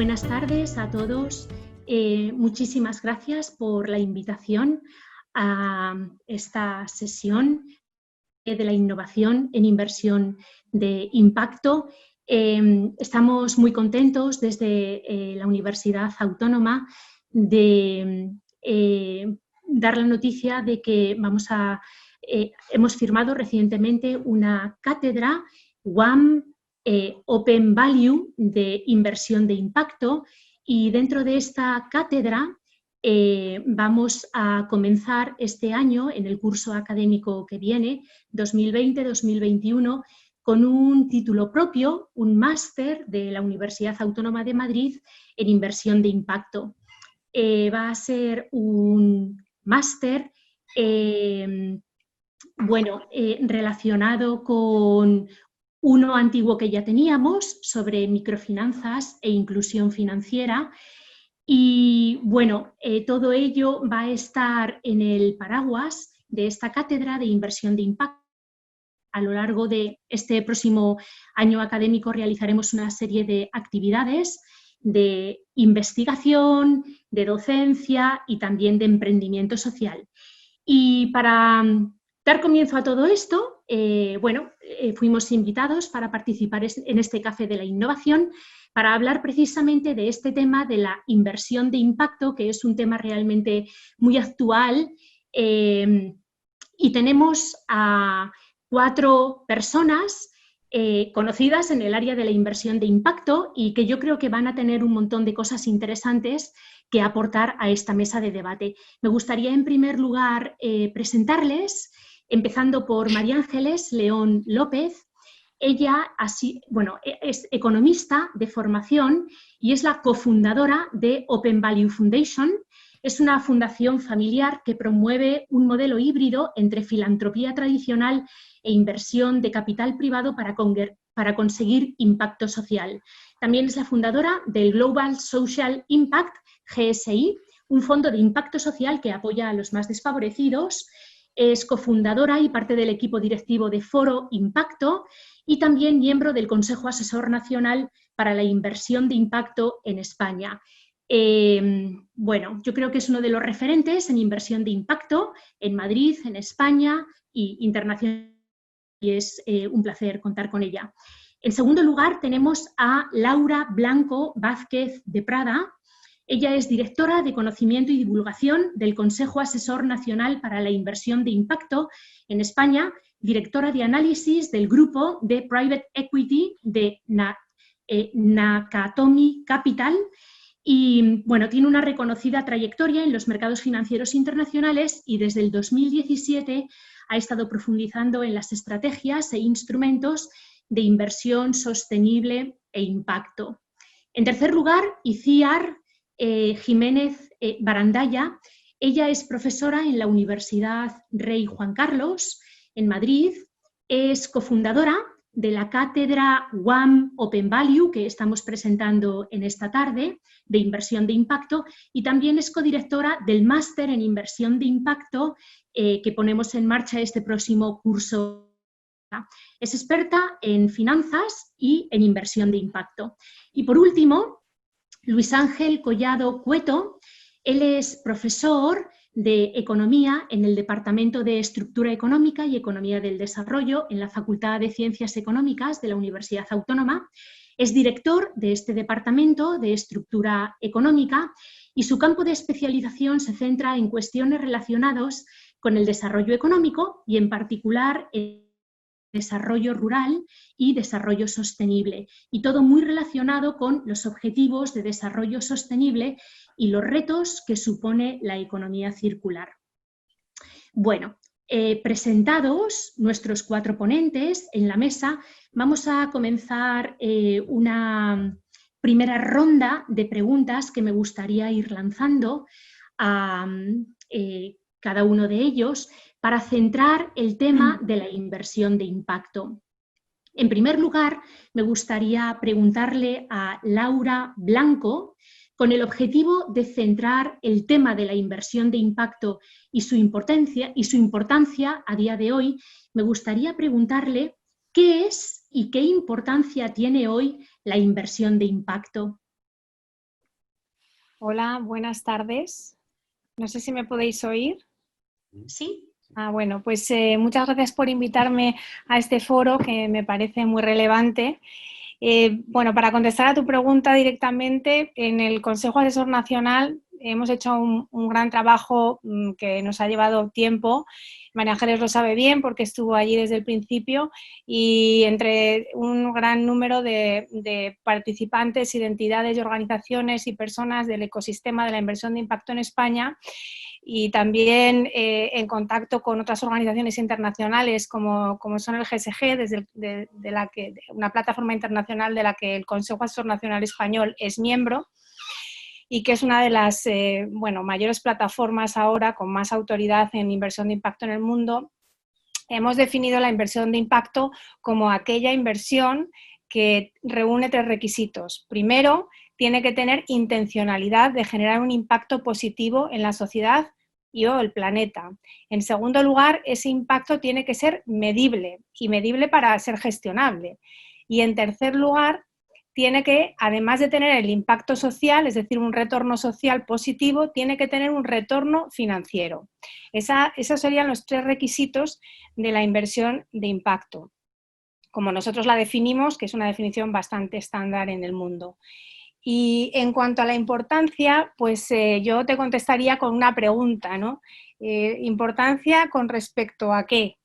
Buenas tardes a todos. Muchísimas gracias por la invitación a esta sesión de la innovación en inversión de impacto. Estamos muy contentos desde la Universidad Autónoma de dar la noticia de que hemos firmado recientemente una cátedra UAM Open Value de inversión de impacto, y dentro de esta cátedra vamos a comenzar este año, en el curso académico que viene, 2020-2021, con un título propio, un máster de la Universidad Autónoma de Madrid en inversión de impacto. Va a ser un máster relacionado con uno antiguo que ya teníamos sobre microfinanzas e inclusión financiera. Y bueno, todo ello va a estar en el paraguas de esta cátedra de inversión de impacto. A lo largo de este próximo año académico realizaremos una serie de actividades de investigación, de docencia y también de emprendimiento social. Y para dar comienzo a todo esto, fuimos invitados para participar en este Café de la Innovación para hablar precisamente de este tema de la inversión de impacto, que es un tema realmente muy actual, y tenemos a 4 personas conocidas en el área de la inversión de impacto y que yo creo que van a tener un montón de cosas interesantes que aportar a esta mesa de debate. Me gustaría, en primer lugar, presentarles, empezando por María Ángeles León López. Ella es economista de formación y es la cofundadora de Open Value Foundation. Es una fundación familiar que promueve un modelo híbrido entre filantropía tradicional e inversión de capital privado para conseguir impacto social. También es la fundadora del Global Social Impact, GSI, un fondo de impacto social que apoya a los más desfavorecidos. Es cofundadora y parte del equipo directivo de Foro Impacto y también miembro del Consejo Asesor Nacional para la Inversión de Impacto en España. Yo creo que es uno de los referentes en inversión de impacto en Madrid, en España e internacionalmente, y es un placer contar con ella. En segundo lugar, tenemos a Laura Blanco Vázquez de Prada. Ella es directora de Conocimiento y Divulgación del Consejo Asesor Nacional para la Inversión de Impacto en España, directora de análisis del grupo de Private Equity de Nakatomi Capital, y tiene una reconocida trayectoria en los mercados financieros internacionales y desde el 2017 ha estado profundizando en las estrategias e instrumentos de inversión sostenible e impacto. En tercer lugar, Itziar Jiménez Barandalla. Ella es profesora en la Universidad Rey Juan Carlos, en Madrid. Es cofundadora de la cátedra UAM Open Value, que estamos presentando en esta tarde, de inversión de impacto, y también es codirectora del máster en inversión de impacto que ponemos en marcha este próximo curso. Es experta en finanzas y en inversión de impacto. Y por último, Luis Ángel Collado Cueto. Él es profesor de Economía en el Departamento de Estructura Económica y Economía del Desarrollo en la Facultad de Ciencias Económicas de la Universidad Autónoma. Es director de este Departamento de Estructura Económica y su campo de especialización se centra en cuestiones relacionadas con el desarrollo económico y en particular el desarrollo rural y desarrollo sostenible, y todo muy relacionado con los objetivos de desarrollo sostenible y los retos que supone la economía circular. Presentados nuestros 4 ponentes en la mesa, vamos a comenzar una primera ronda de preguntas que me gustaría ir lanzando a cada uno de ellos para centrar el tema de la inversión de impacto. En primer lugar, me gustaría preguntarle a Laura Blanco, con el objetivo de centrar el tema de la inversión de impacto y su importancia a día de hoy, me gustaría preguntarle qué es y qué importancia tiene hoy la inversión de impacto. Hola, buenas tardes. No sé si me podéis oír. Sí. Bueno, pues muchas gracias por invitarme a este foro que me parece muy relevante. Bueno, para contestar a tu pregunta directamente, en el Consejo Asesor Nacional hemos hecho un gran trabajo que nos ha llevado tiempo. María Ángeles lo sabe bien porque estuvo allí desde el principio, y entre un gran número de participantes, identidades y organizaciones y personas del ecosistema de la inversión de impacto en España, y también en contacto con otras organizaciones internacionales como son el GSG, una plataforma internacional de la que el Consejo Asesor Nacional Español es miembro, y que es una de las mayores plataformas ahora con más autoridad en inversión de impacto en el mundo. Hemos definido la inversión de impacto como aquella inversión que reúne 3 requisitos. Primero, tiene que tener intencionalidad de generar un impacto positivo en la sociedad y o el planeta. En segundo lugar, ese impacto tiene que ser medible, y medible para ser gestionable. Y en tercer lugar, tiene que, además de tener el impacto social, es decir, un retorno social positivo, tiene que tener un retorno financiero. Esos serían los 3 requisitos de la inversión de impacto, como nosotros la definimos, que es una definición bastante estándar en el mundo. Y en cuanto a la importancia, pues yo te contestaría con una pregunta, ¿no? ¿Importancia con respecto a qué?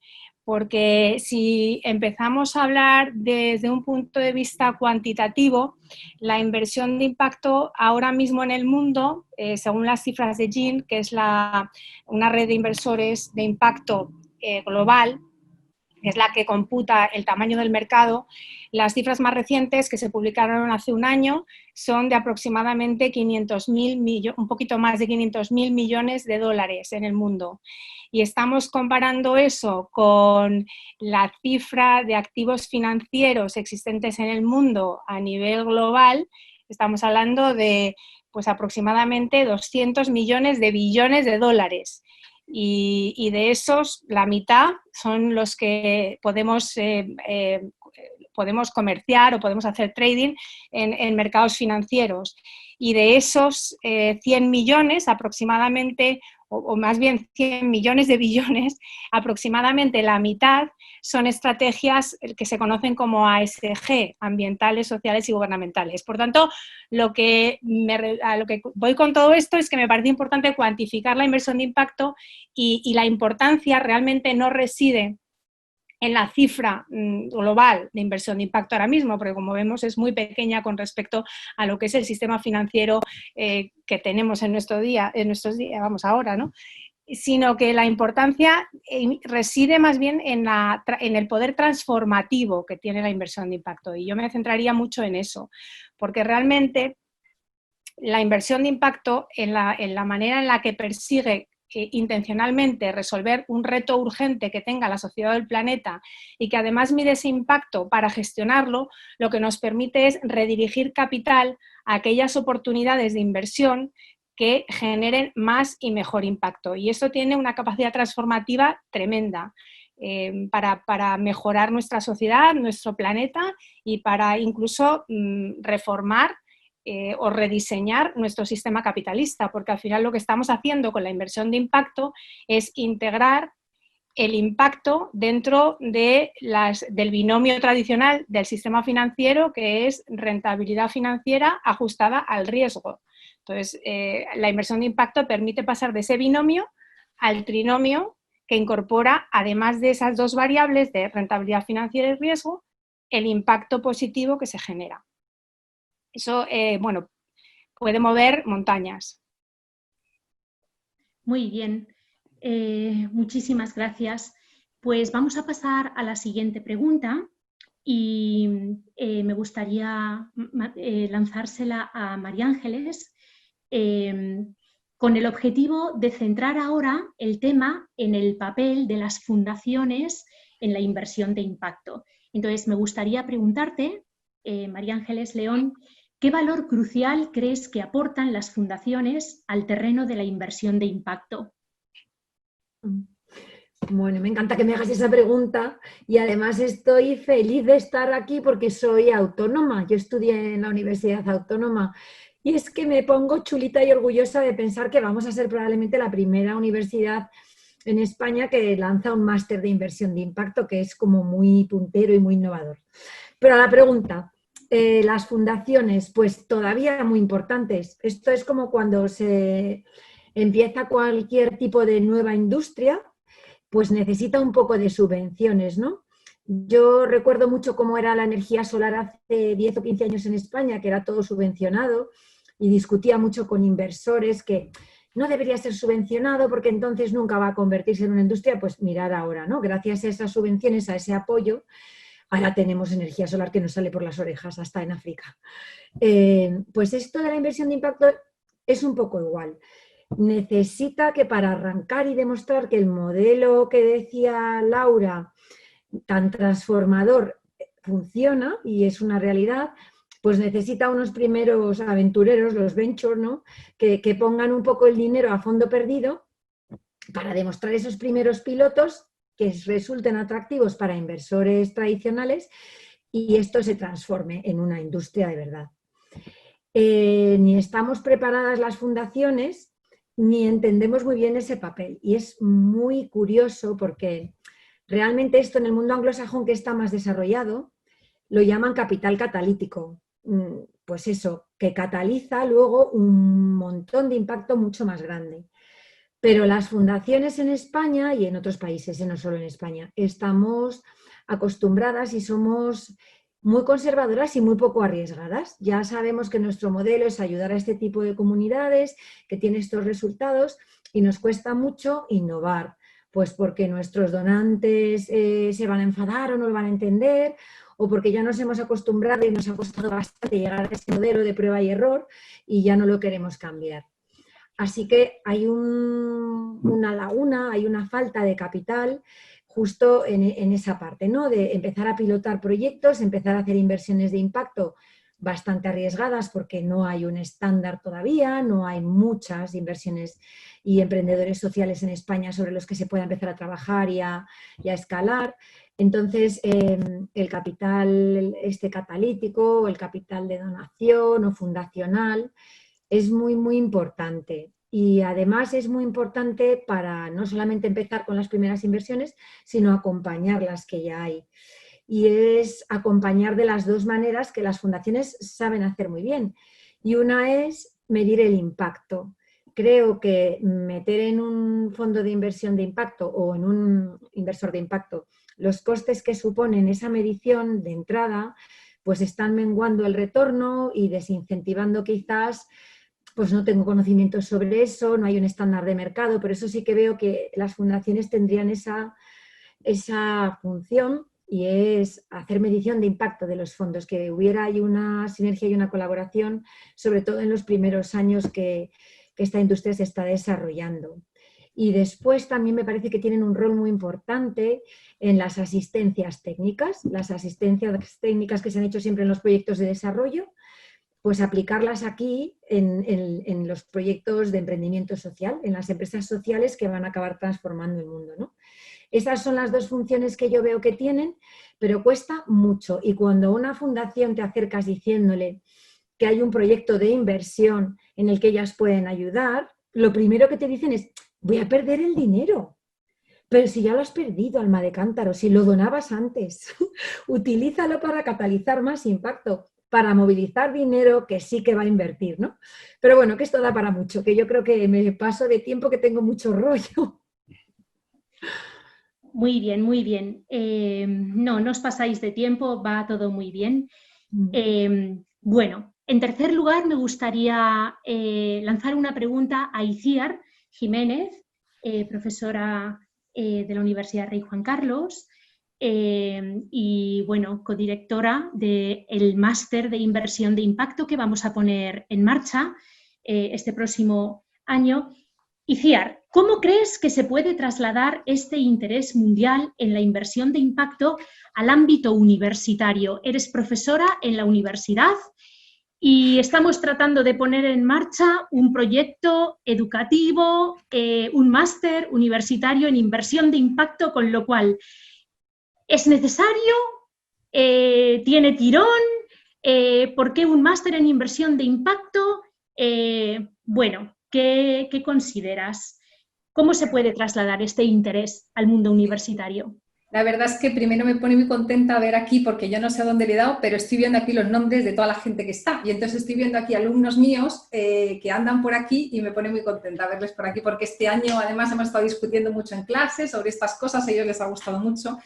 Porque si empezamos a hablar desde un punto de vista cuantitativo, la inversión de impacto ahora mismo en el mundo, según las cifras de GIN, que es una red de inversores de impacto global, que es la que computa el tamaño del mercado, las cifras más recientes que se publicaron hace un año son de aproximadamente 500.000 millones, un poquito más de 500.000 millones de dólares en el mundo. Y estamos comparando eso con la cifra de activos financieros existentes en el mundo a nivel global. Estamos hablando de pues aproximadamente 200 millones de billones de dólares. Y de esos, la mitad son los que podemos comerciar o podemos hacer trading en mercados financieros. Y de esos 100 millones aproximadamente, o más bien 100 millones de billones, aproximadamente la mitad son estrategias que se conocen como ASG, ambientales, sociales y gubernamentales. Por tanto, a lo que voy con todo esto es que me parece importante cuantificar la inversión de impacto, y la importancia realmente no reside en la cifra global de inversión de impacto ahora mismo, porque como vemos es muy pequeña con respecto a lo que es el sistema financiero que tenemos en nuestros días, vamos ahora, ¿no? Sino que la importancia reside más bien en el poder transformativo que tiene la inversión de impacto, y yo me centraría mucho en eso, porque realmente la inversión de impacto, en la manera en la que persigue intencionalmente resolver un reto urgente que tenga la sociedad del planeta, y que además mide ese impacto para gestionarlo, lo que nos permite es redirigir capital a aquellas oportunidades de inversión que generen más y mejor impacto. Y eso tiene una capacidad transformativa tremenda para mejorar nuestra sociedad, nuestro planeta, y para incluso reformar o rediseñar nuestro sistema capitalista, porque al final lo que estamos haciendo con la inversión de impacto es integrar el impacto dentro del binomio tradicional del sistema financiero, que es rentabilidad financiera ajustada al riesgo. Entonces, la inversión de impacto permite pasar de ese binomio al trinomio, que incorpora, además de esas dos variables de rentabilidad financiera y riesgo, el impacto positivo que se genera. Eso, bueno, puede mover montañas. Muy bien, muchísimas gracias. Pues vamos a pasar a la siguiente pregunta, y me gustaría lanzársela a María Ángeles con el objetivo de centrar ahora el tema en el papel de las fundaciones en la inversión de impacto. Entonces, me gustaría preguntarte, María Ángeles León, ¿qué valor crucial crees que aportan las fundaciones al terreno de la inversión de impacto? Bueno, me encanta que me hagas esa pregunta, y además estoy feliz de estar aquí porque soy autónoma. Yo estudié en la Universidad Autónoma Y es que me pongo chulita y orgullosa de pensar que vamos a ser probablemente la primera universidad en España que lanza un máster de inversión de impacto, que es como muy puntero y muy innovador. Pero a la pregunta, las fundaciones, pues todavía muy importantes. Esto es como cuando se empieza cualquier tipo de nueva industria, pues necesita un poco de subvenciones, ¿no? Yo recuerdo mucho cómo era la energía solar hace 10 o 15 años en España, que era todo subvencionado, y discutía mucho con inversores que no debería ser subvencionado porque entonces nunca va a convertirse en una industria. Pues mirar ahora, ¿no? Gracias a esas subvenciones, a ese apoyo, ahora tenemos energía solar que nos sale por las orejas, hasta en África. Pues esto de la inversión de impacto es un poco igual. Necesita que para arrancar y demostrar que el modelo que decía Laura, tan transformador, funciona y es una realidad, pues necesita unos primeros aventureros, los venture, ¿no? que pongan un poco el dinero a fondo perdido para demostrar esos primeros pilotos que resulten atractivos para inversores tradicionales y esto se transforme en una industria de verdad. Ni estamos preparadas las fundaciones, ni entendemos muy bien ese papel. Y es muy curioso porque realmente esto en el mundo anglosajón, que está más desarrollado, lo llaman capital catalítico. Pues eso, que cataliza luego un montón de impacto mucho más grande. Pero las fundaciones en España y en otros países, no solo en España, estamos acostumbradas y somos muy conservadoras y muy poco arriesgadas. Ya sabemos que nuestro modelo es ayudar a este tipo de comunidades que tienen estos resultados y nos cuesta mucho innovar, pues porque nuestros donantes se van a enfadar o no lo van a entender, o porque ya nos hemos acostumbrado y nos ha costado bastante llegar a este modelo de prueba y error y ya no lo queremos cambiar. Así que hay una laguna, hay una falta de capital justo en esa parte, ¿no? De empezar a pilotar proyectos, empezar a hacer inversiones de impacto bastante arriesgadas porque no hay un estándar todavía, no hay muchas inversiones y emprendedores sociales en España sobre los que se pueda empezar a trabajar y a escalar. Entonces, el capital catalítico, el capital de donación o fundacional, es muy, muy importante. Y además es muy importante para no solamente empezar con las primeras inversiones, sino acompañar las que ya hay. Y es acompañar de las dos maneras que las fundaciones saben hacer muy bien. Y una es medir el impacto. Creo que meter en un fondo de inversión de impacto o en un inversor de impacto los costes que suponen esa medición de entrada, pues están menguando el retorno y desincentivando quizás. Pues no tengo conocimiento sobre eso, no hay un estándar de mercado, pero eso sí que veo que las fundaciones tendrían esa función y es hacer medición de impacto de los fondos, que hubiera ahí una sinergia y una colaboración, sobre todo en los primeros años que esta industria se está desarrollando. Y después también me parece que tienen un rol muy importante en las asistencias técnicas que se han hecho siempre en los proyectos de desarrollo, pues aplicarlas aquí en los proyectos de emprendimiento social, en las empresas sociales que van a acabar transformando el mundo, ¿no? Esas son las dos funciones que yo veo que tienen, pero cuesta mucho. Y cuando a una fundación te acercas diciéndole que hay un proyecto de inversión en el que ellas pueden ayudar, lo primero que te dicen es: voy a perder el dinero. Pero si ya lo has perdido, alma de cántaro, si lo donabas antes, utilízalo para catalizar más impacto, para movilizar dinero que sí que va a invertir, ¿no? Pero bueno, que esto da para mucho, que yo creo que me paso de tiempo, que tengo mucho rollo. Muy bien, muy bien. No os pasáis de tiempo, va todo muy bien. Bueno, en tercer lugar me gustaría lanzar una pregunta a Itziar Jiménez, profesora de la Universidad Rey Juan Carlos, y bueno, codirectora del máster de inversión de impacto que vamos a poner en marcha este próximo año. Itziar, ¿cómo crees que se puede trasladar este interés mundial en la inversión de impacto al ámbito universitario? Eres profesora en la universidad y estamos tratando de poner en marcha un proyecto educativo, un máster universitario en inversión de impacto, con lo cual es necesario, tiene tirón. ¿Por qué un máster en inversión de impacto? Bueno, ¿qué consideras? ¿Cómo se puede trasladar este interés al mundo universitario? La verdad es que primero me pone muy contenta ver aquí, porque yo no sé a dónde le he dado, pero estoy viendo aquí los nombres de toda la gente que está. Y entonces estoy viendo aquí alumnos míos que andan por aquí y me pone muy contenta verles por aquí, porque este año además hemos estado discutiendo mucho en clase sobre estas cosas, a ellos les ha gustado mucho.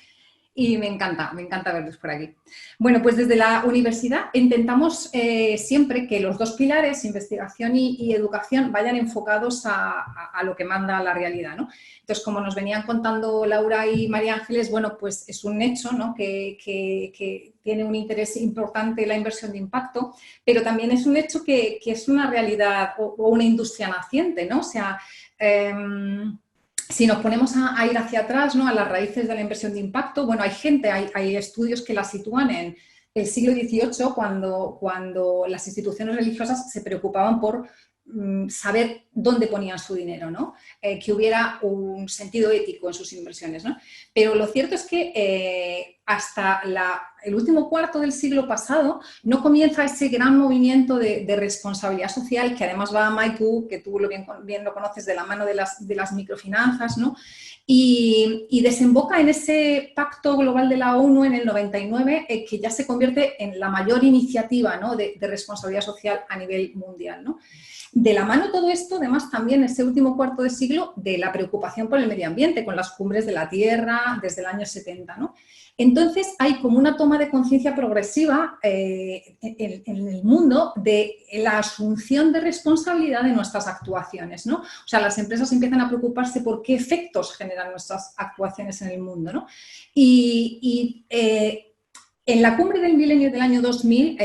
Y me encanta verlos por aquí. Bueno, pues desde la universidad intentamos siempre que los dos pilares, investigación y educación, vayan enfocados a lo que manda la realidad, ¿no? Entonces, como nos venían contando Laura y María Ángeles, bueno, pues es un hecho, ¿no? que tiene un interés importante la inversión de impacto, pero también es un hecho que es una realidad o una industria naciente, ¿no? O sea, si nos ponemos a ir hacia atrás, ¿no? A las raíces de la inversión de impacto, bueno, hay estudios que la sitúan en el siglo XVIII, cuando las instituciones religiosas se preocupaban por saber dónde ponían su dinero, ¿no? Que hubiera un sentido ético en sus inversiones, ¿no? Pero lo cierto es que hasta el último cuarto del siglo pasado no comienza ese gran movimiento de responsabilidad social, que además va a Mike Wu, que tú bien lo conoces, de la mano de las microfinanzas, ¿no? Y desemboca en ese pacto global de la ONU en el 99, que ya se convierte en la mayor iniciativa, ¿no? de responsabilidad social a nivel mundial, ¿no? De la mano todo esto, además, también ese último cuarto de siglo de la preocupación por el medio ambiente, con las cumbres de la Tierra desde el año 70, ¿no? Entonces, hay como una toma de conciencia progresiva en el mundo de la asunción de responsabilidad de nuestras actuaciones, ¿no? O sea, las empresas empiezan a preocuparse por qué efectos generan nuestras actuaciones en el mundo, ¿no? En la cumbre del milenio del año 2000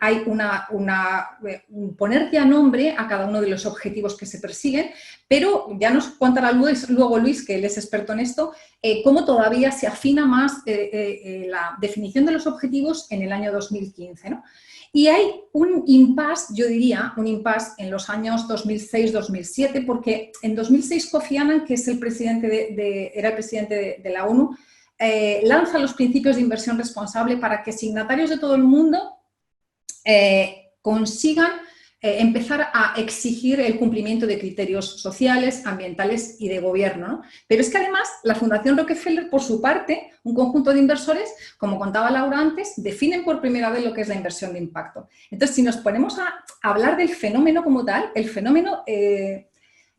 hay un poner ya nombre a cada uno de los objetivos que se persiguen, pero ya nos contará luego Luis, que él es experto en esto, cómo todavía se afina más la definición de los objetivos en el año 2015, ¿no? Y hay un impasse, yo diría, un impasse en los años 2006-2007, porque en 2006 Kofi Annan, que es el presidente era el presidente de la ONU, lanza los principios de inversión responsable para que signatarios de todo el mundo consigan empezar a exigir el cumplimiento de criterios sociales, ambientales y de gobierno, ¿no? Pero es que además la Fundación Rockefeller, por su parte, un conjunto de inversores, como contaba Laura antes, definen por primera vez lo que es la inversión de impacto. Entonces, si nos ponemos a hablar del fenómeno como tal, el fenómeno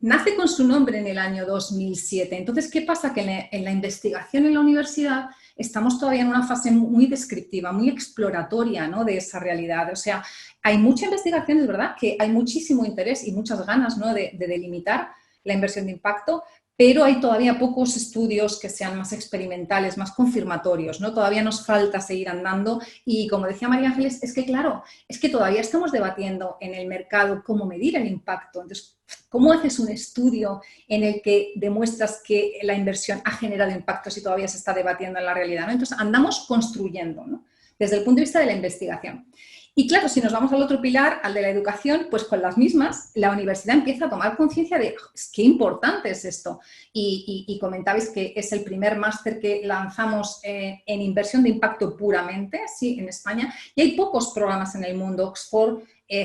nace con su nombre en el año 2007. Entonces, ¿qué pasa? Que en la investigación en la universidad estamos todavía en una fase muy descriptiva, muy exploratoria, ¿no? De esa realidad. O sea, hay mucha investigación, es verdad que hay muchísimo interés y muchas ganas, ¿no? de delimitar la inversión de impacto, pero hay todavía pocos estudios que sean más experimentales, más confirmatorios, ¿no? Todavía nos falta seguir andando y, como decía María Ángeles, es que claro, es que todavía estamos debatiendo en el mercado cómo medir el impacto. Entonces, ¿cómo haces un estudio en el que demuestras que la inversión ha generado impacto si todavía se está debatiendo en la realidad, ¿no? Entonces, andamos construyendo, ¿no? Desde el punto de vista de la investigación. Y claro, si nos vamos al otro pilar, al de la educación, pues con las mismas, la universidad empieza a tomar conciencia de qué importante es esto. Y comentabais que es el primer máster que lanzamos en inversión de impacto puramente, sí, en España. Y hay pocos programas en el mundo. Oxford,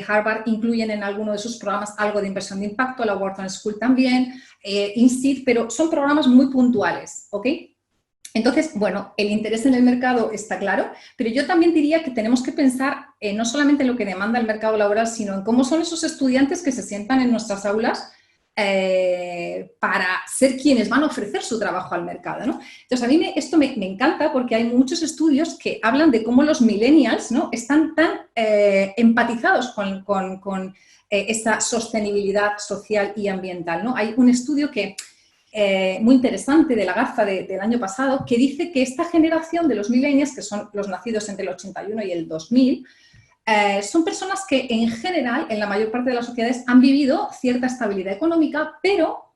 Harvard incluyen en alguno de sus programas algo de inversión de impacto, la Wharton School también, INSEAD, pero son programas muy puntuales, ¿ok? Entonces, bueno, el interés en el mercado está claro, pero yo también diría que tenemos que pensar no solamente en lo que demanda el mercado laboral, sino en cómo son esos estudiantes que se sientan en nuestras aulas para ser quienes van a ofrecer su trabajo al mercado, ¿no? Entonces, a mí esto me encanta porque hay muchos estudios que hablan de cómo los millennials, ¿no? Están tan empatizados con esta sostenibilidad social y ambiental, ¿no? Hay un estudio que muy interesante de la Garza del año pasado, que dice que esta generación de los millennials, que son los nacidos entre el 81 y el 2000, son personas que en general, en la mayor parte de las sociedades, han vivido cierta estabilidad económica, pero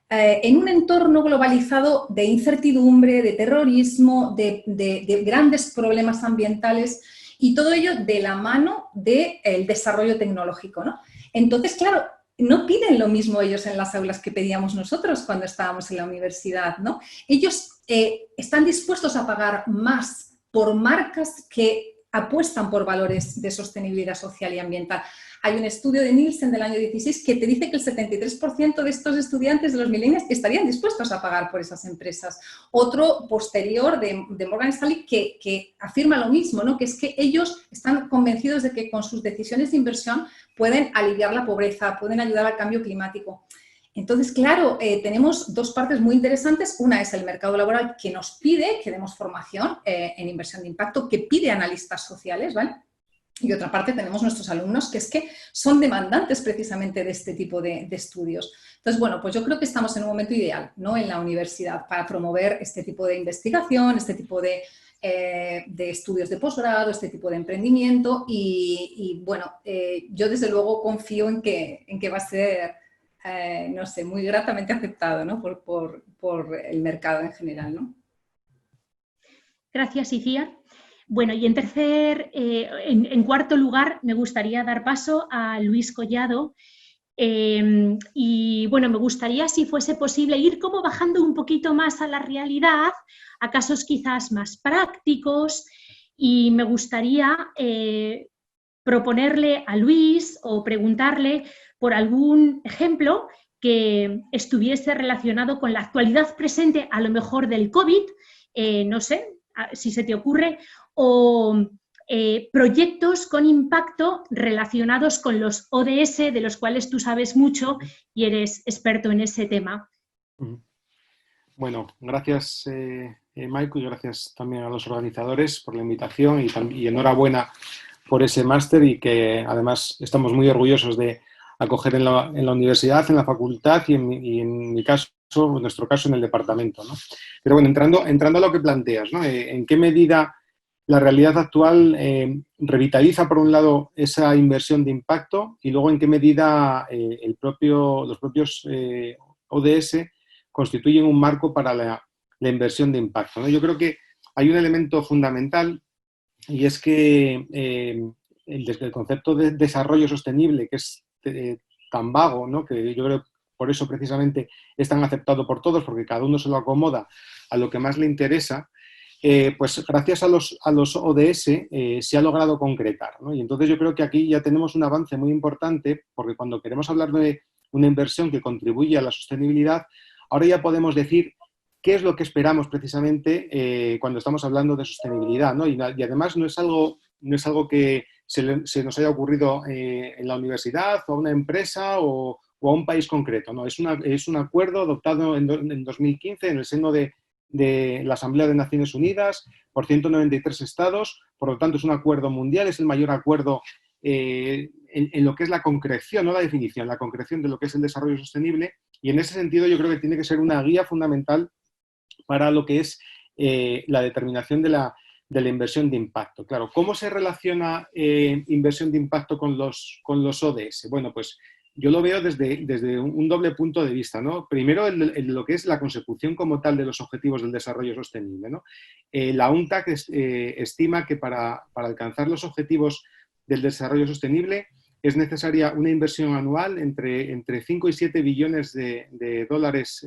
en un entorno globalizado de incertidumbre, de terrorismo, de grandes problemas ambientales y todo ello de la mano del desarrollo tecnológico, ¿no? Entonces, claro, no piden lo mismo ellos en las aulas que pedíamos nosotros cuando estábamos en la universidad, ¿no? Ellos están dispuestos a pagar más por marcas que apuestan por valores de sostenibilidad social y ambiental. Hay un estudio de Nielsen del año 16 que te dice que el 73% de estos estudiantes de los millennials estarían dispuestos a pagar por esas empresas. Otro posterior de Morgan Stanley que afirma lo mismo, ¿no? Que es que ellos están convencidos de que con sus decisiones de inversión pueden aliviar la pobreza, pueden ayudar al cambio climático. Entonces, claro, tenemos dos partes muy interesantes. Una es el mercado laboral que nos pide que demos formación en inversión de impacto, que pide analistas sociales, ¿vale? Y otra parte tenemos nuestros alumnos que es que son demandantes precisamente de este tipo de estudios. Entonces, bueno, pues yo creo que estamos en un momento ideal, ¿no? En la universidad para promover este tipo de investigación, este tipo de estudios de posgrado, este tipo de emprendimiento y bueno, yo desde luego confío en que va a ser... no sé, muy gratamente aceptado, ¿no? por el mercado en general, ¿no? Gracias, Iciar. Bueno, y en cuarto lugar, me gustaría dar paso a Luis Collado. Y bueno, me gustaría, si fuese posible, ir como bajando un poquito más a la realidad, a casos quizás más prácticos, y me gustaría proponerle a Luis o preguntarle por algún ejemplo que estuviese relacionado con la actualidad presente, a lo mejor del COVID, no sé si se te ocurre, o proyectos con impacto relacionados con los ODS, de los cuales tú sabes mucho y eres experto en ese tema. Bueno, gracias Maiko, y gracias también a los organizadores por la invitación y enhorabuena por ese máster y que además estamos muy orgullosos de acoger en la universidad, en la facultad y en mi caso, en nuestro caso, en el departamento, ¿no? Pero bueno, entrando a lo que planteas, ¿no? ¿En qué medida la realidad actual revitaliza, por un lado, esa inversión de impacto y luego en qué medida los propios ODS constituyen un marco para la inversión de impacto, ¿no? Yo creo que hay un elemento fundamental y es que el concepto de desarrollo sostenible, que es tan vago, ¿no? Que yo creo que por eso precisamente es tan aceptado por todos, porque cada uno se lo acomoda a lo que más le interesa, pues gracias a los ODS se ha logrado concretar, ¿no? Y entonces yo creo que aquí ya tenemos un avance muy importante, porque cuando queremos hablar de una inversión que contribuye a la sostenibilidad, ahora ya podemos decir qué es lo que esperamos precisamente cuando estamos hablando de sostenibilidad, ¿no? Y además no es algo que se nos haya ocurrido en la universidad o a una empresa o a un país concreto, ¿no? Es un acuerdo adoptado en 2015 en el seno de la Asamblea de Naciones Unidas por 193 estados, por lo tanto es un acuerdo mundial, es el mayor acuerdo en lo que es la concreción, no la definición, la concreción de lo que es el desarrollo sostenible, y en ese sentido yo creo que tiene que ser una guía fundamental para lo que es la determinación de la inversión de impacto. Claro, ¿cómo se relaciona inversión de impacto con los ODS? Bueno, pues yo lo veo desde un doble punto de vista, ¿no? Primero, lo que es la consecución como tal de los objetivos del desarrollo sostenible, ¿no? La UNCTAD estima que para alcanzar los objetivos del desarrollo sostenible es necesaria una inversión anual entre 5 y 7 billones de dólares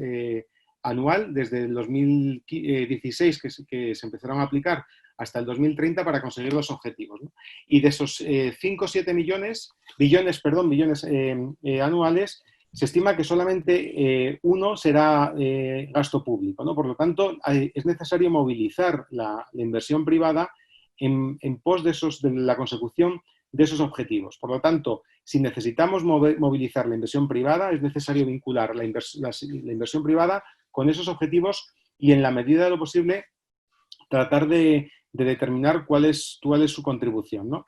anual desde el 2016 que se empezaron a aplicar hasta el 2030 para conseguir los objetivos, ¿no? Y de esos 5 o 7 billones anuales, se estima que solamente uno será gasto público, ¿no? Por lo tanto, es necesario movilizar la inversión privada en pos de la consecución de esos objetivos. Por lo tanto, si necesitamos movilizar la inversión privada, es necesario vincular la inversión privada con esos objetivos y, en la medida de lo posible, tratar de determinar cuál es su contribución, ¿no?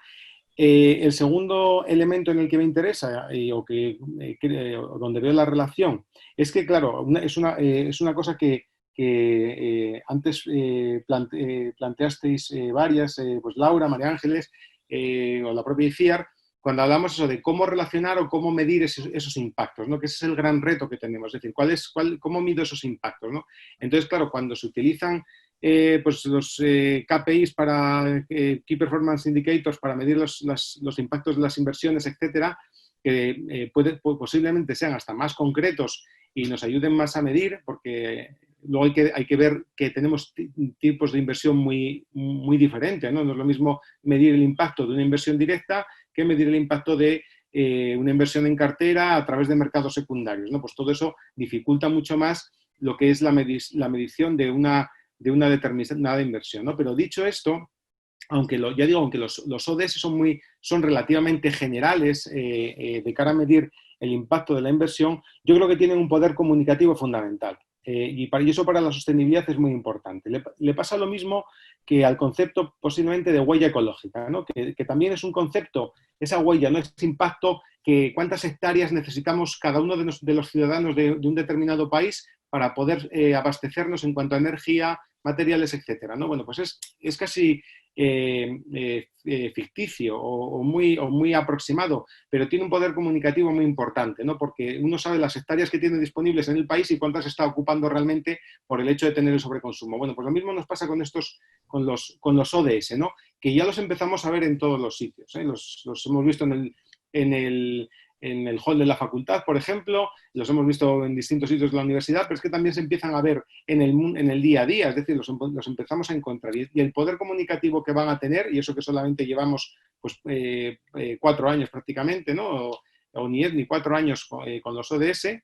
El segundo elemento en el que me interesa donde veo la relación es que, claro, es una cosa que antes planteasteis varias, pues Laura, María Ángeles o la propia ICIAR, cuando hablamos eso de cómo relacionar o cómo medir esos impactos, ¿no? Que ese es el gran reto que tenemos, es decir, ¿cómo mido esos impactos, ¿no? Entonces, claro, cuando se utilizan pues los KPIs para Key Performance Indicators para medir los impactos de las inversiones, etcétera, que posiblemente sean hasta más concretos y nos ayuden más a medir, porque luego hay que ver que tenemos tipos de inversión muy diferentes, ¿no? No es lo mismo medir el impacto de una inversión directa que medir el impacto de una inversión en cartera a través de mercados secundarios, ¿no? Pues todo eso dificulta mucho más lo que es la medición de una determinada inversión, ¿no? Pero dicho esto, aunque los ODS son relativamente generales de cara a medir el impacto de la inversión, yo creo que tienen un poder comunicativo fundamental. Y eso para la sostenibilidad es muy importante. Le pasa lo mismo que al concepto posiblemente de huella ecológica, ¿no? Que también es un concepto, esa huella, ¿no? Ese impacto, que cuántas hectáreas necesitamos cada uno de los ciudadanos de un determinado país para poder abastecernos en cuanto a energía, materiales, etcétera, ¿no? Bueno, pues es casi ficticio o muy aproximado, pero tiene un poder comunicativo muy importante, ¿no? Porque uno sabe las hectáreas que tiene disponibles en el país y cuántas está ocupando realmente por el hecho de tener el sobreconsumo. Bueno, pues lo mismo nos pasa con los ODS, ¿no? Que ya los empezamos a ver en todos los sitios, ¿eh? Los hemos visto en el hall de la facultad, por ejemplo, los hemos visto en distintos sitios de la universidad, pero es que también se empiezan a ver en el día a día, es decir, los empezamos a encontrar. Y el poder comunicativo que van a tener, y eso que solamente llevamos pues, 4 años prácticamente, ¿no? O ni 4 años con los ODS,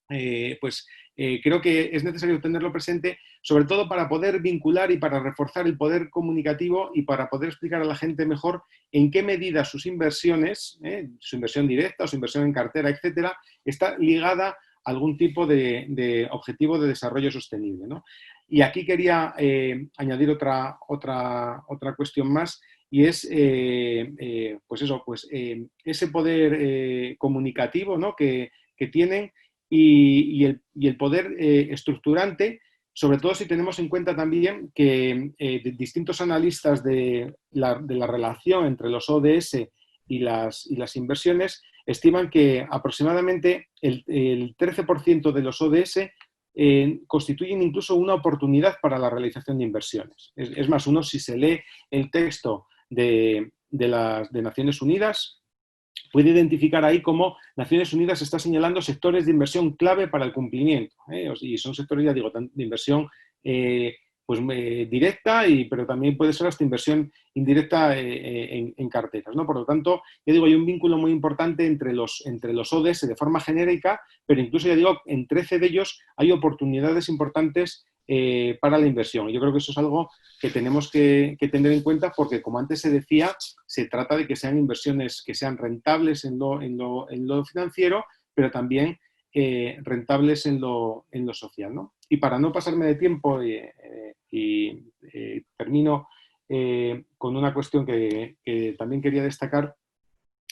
creo que es necesario tenerlo presente, sobre todo para poder vincular y para reforzar el poder comunicativo y para poder explicar a la gente mejor en qué medida sus inversiones, su inversión directa o su inversión en cartera, etcétera, está ligada a algún tipo de objetivo de desarrollo sostenible, ¿no? Y aquí quería añadir otra cuestión más, y es ese poder comunicativo, ¿no? que tienen y el poder estructurante, sobre todo si tenemos en cuenta también que distintos analistas de la relación entre los ODS y las inversiones estiman que aproximadamente el 13% de los ODS constituyen incluso una oportunidad para la realización de inversiones. Es más, uno, si se lee el texto de Naciones Unidas, puede identificar ahí cómo Naciones Unidas está señalando sectores de inversión clave para el cumplimiento, y son sectores, ya digo, de inversión directa, pero también puede ser hasta inversión indirecta en carteras, ¿no? Por lo tanto, ya digo, hay un vínculo muy importante entre los ODS de forma genérica, pero incluso, ya digo, en 13 de ellos hay oportunidades importantes para la inversión. Yo creo que eso es algo que tenemos que tener en cuenta, porque, como antes se decía, se trata de que sean inversiones que sean rentables en lo financiero, pero también rentables en lo social, ¿no? Y para no pasarme de tiempo, termino con una cuestión que también quería destacar,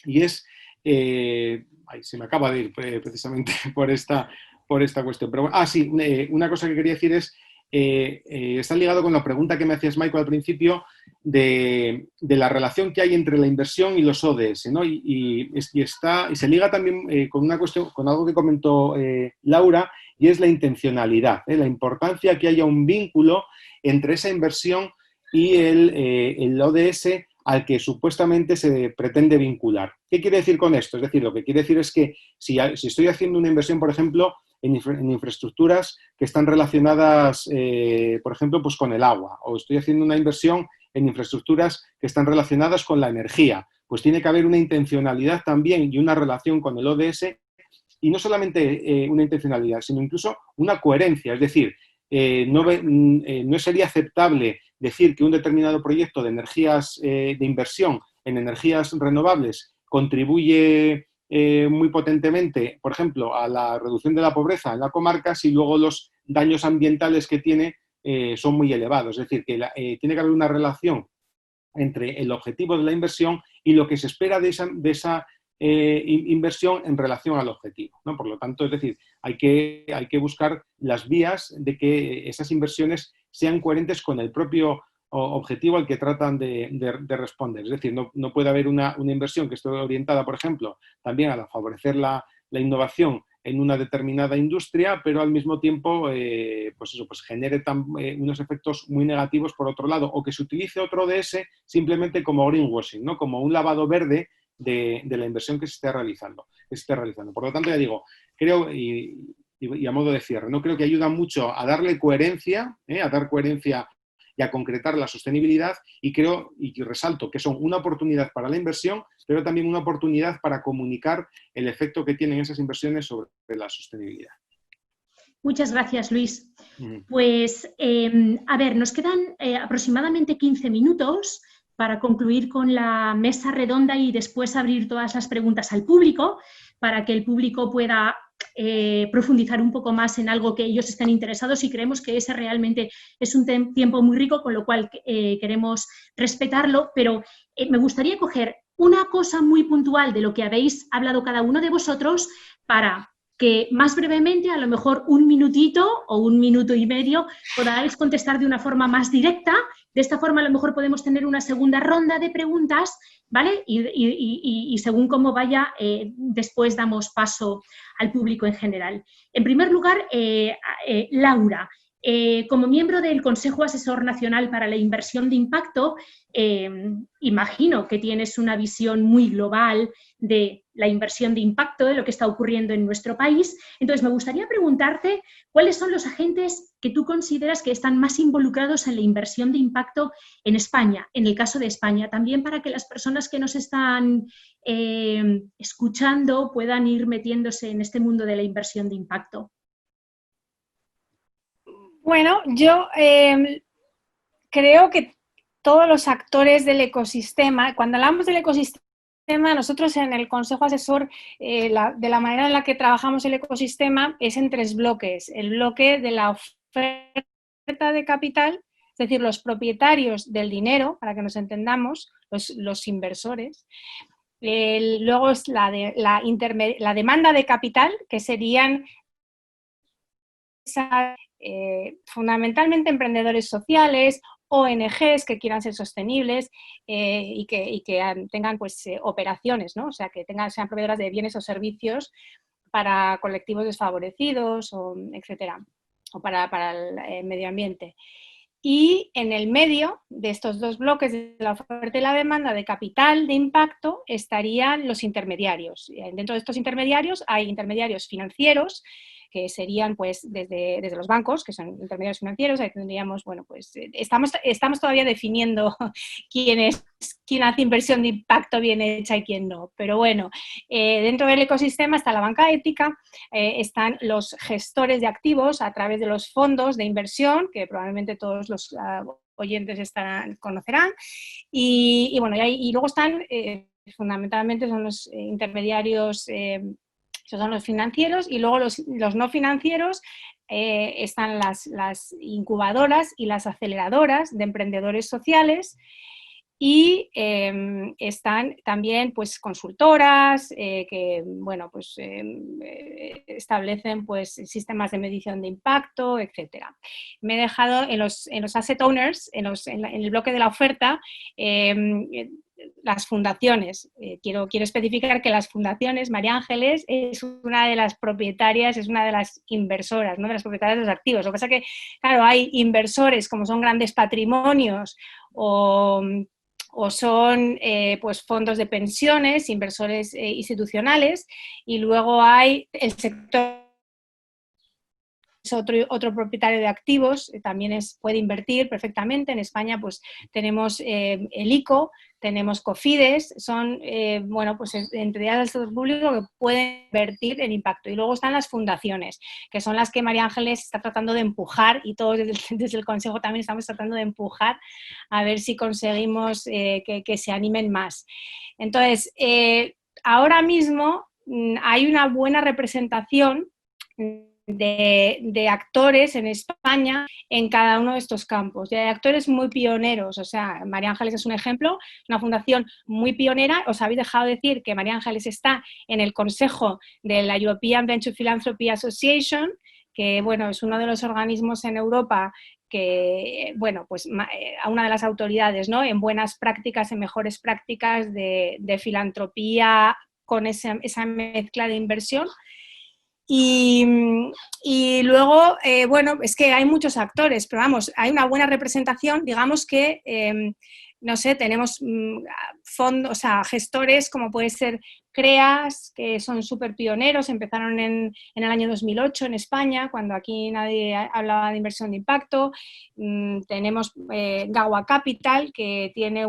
y es, se me acaba de ir precisamente por esta cuestión, pero bueno, sí, una cosa que quería decir es, está ligado con la pregunta que me hacías, Michael, al principio, de la relación que hay entre la inversión y los ODS, ¿no? Y se liga también con una cuestión, con algo que comentó Laura, y es la intencionalidad, la importancia que haya un vínculo entre esa inversión y el ODS al que supuestamente se pretende vincular. ¿Qué quiere decir con esto? Es decir, lo que quiere decir es que si estoy haciendo una inversión, por ejemplo, en infraestructuras que están relacionadas, por ejemplo, pues con el agua, o estoy haciendo una inversión en infraestructuras que están relacionadas con la energía, pues tiene que haber una intencionalidad también y una relación con el ODS, y no solamente una intencionalidad, sino incluso una coherencia. Es decir, no sería aceptable decir que un determinado proyecto de energías, de inversión en energías renovables contribuye muy potentemente, por ejemplo, a la reducción de la pobreza en la comarca, si luego los daños ambientales que tiene son muy elevados. Es decir, que tiene que haber una relación entre el objetivo de la inversión y lo que se espera de esa inversión en relación al objetivo, ¿no? Por lo tanto, es decir, hay que buscar las vías de que esas inversiones sean coherentes con el propio objetivo al que tratan de responder. Es decir, no puede haber una inversión que esté orientada, por ejemplo, también a favorecer la innovación en una determinada industria, pero al mismo tiempo pues genere unos efectos muy negativos por otro lado, o que se utilice otro ODS simplemente como greenwashing, ¿no? Como un lavado verde de la inversión que se esté realizando. Por lo tanto, ya digo, creo, y y a modo de cierre, ¿no? Creo que ayuda mucho a darle coherencia, a dar coherencia y a concretar la sostenibilidad, y creo, y resalto, que son una oportunidad para la inversión, pero también una oportunidad para comunicar el efecto que tienen esas inversiones sobre la sostenibilidad. Muchas gracias, Luis. Pues, a ver, nos quedan aproximadamente 15 minutos para concluir con la mesa redonda y después abrir todas las preguntas al público, para que el público pueda profundizar un poco más en algo que ellos estén interesados, y creemos que ese realmente es un tiempo muy rico, con lo cual queremos respetarlo, pero me gustaría coger una cosa muy puntual de lo que habéis hablado cada uno de vosotros para que más brevemente, a lo mejor un minutito o un minuto y medio, podáis contestar de una forma más directa. De esta forma, a lo mejor podemos tener una segunda ronda de preguntas, ¿vale? Y según cómo vaya, después damos paso al público en general. En primer lugar, Laura, como miembro del Consejo Asesor Nacional para la Inversión de Impacto, imagino que tienes una visión muy global de la inversión de impacto, de lo que está ocurriendo en nuestro país. Entonces, me gustaría preguntarte cuáles son los agentes que tú consideras que están más involucrados en la inversión de impacto en España, en el caso de España, también para que las personas que nos están escuchando puedan ir metiéndose en este mundo de la inversión de impacto. Bueno, yo creo que todos los actores del ecosistema, cuando hablamos del ecosistema, nosotros en el Consejo Asesor, de la manera en la que trabajamos el ecosistema es en 3 bloques. El bloque de la oferta de capital, es decir, los propietarios del dinero, para que nos entendamos, los inversores. Luego es la demanda de capital, que serían fundamentalmente emprendedores sociales, ONGs que quieran ser sostenibles y que tengan pues, operaciones, ¿no? O sea, que sean proveedoras de bienes o servicios para colectivos desfavorecidos, etcétera, o para el medio ambiente. Y en el medio de estos 2 bloques de la oferta y la demanda de capital de impacto estarían los intermediarios. Dentro de estos intermediarios hay intermediarios financieros, que serían pues desde los bancos, que son intermediarios financieros. Ahí tendríamos, bueno, pues estamos todavía definiendo quién hace inversión de impacto bien hecha y quién no. Pero bueno, dentro del ecosistema está la banca ética, están los gestores de activos a través de los fondos de inversión, que probablemente todos los oyentes conocerán, y bueno, y luego están, fundamentalmente son los intermediarios, esos son los financieros, y luego los no financieros están las incubadoras y las aceleradoras de emprendedores sociales, y están también pues consultoras que bueno pues establecen pues sistemas de medición de impacto, etcétera. Me he dejado en los asset owners, en el bloque de la oferta, las fundaciones. Quiero especificar que las fundaciones, María Ángeles es una de las propietarias, es una de las inversoras, ¿no? De las propietarias de los activos. Lo que pasa es que, claro, hay inversores como son grandes patrimonios o son pues fondos de pensiones, inversores institucionales, y luego hay el sector, es otro propietario de activos, también puede invertir perfectamente. En España pues tenemos el ICO, tenemos Cofides, son bueno, pues entidades del sector público que pueden invertir en impacto. Y luego están las fundaciones, que son las que María Ángeles está tratando de empujar, y todos desde el Consejo también estamos tratando de empujar a ver si conseguimos que se animen más. Entonces, ahora mismo hay una buena representación de actores en España en cada uno de estos campos. Y hay actores muy pioneros, o sea, María Ángeles es un ejemplo, una fundación muy pionera. Os habéis dejado decir que María Ángeles está en el consejo de la European Venture Philanthropy Association, que bueno, es uno de los organismos en Europa que, bueno, pues a una de las autoridades, ¿no?, en buenas prácticas, en mejores prácticas de filantropía con esa mezcla de inversión. Y luego, bueno, es que hay muchos actores, pero vamos, hay una buena representación. Digamos que no sé, tenemos fondos, o sea, gestores como puede ser CREAS, que son súper pioneros, empezaron en el año 2008 en España, cuando aquí nadie hablaba de inversión de impacto. Tenemos Gawa Capital, que tiene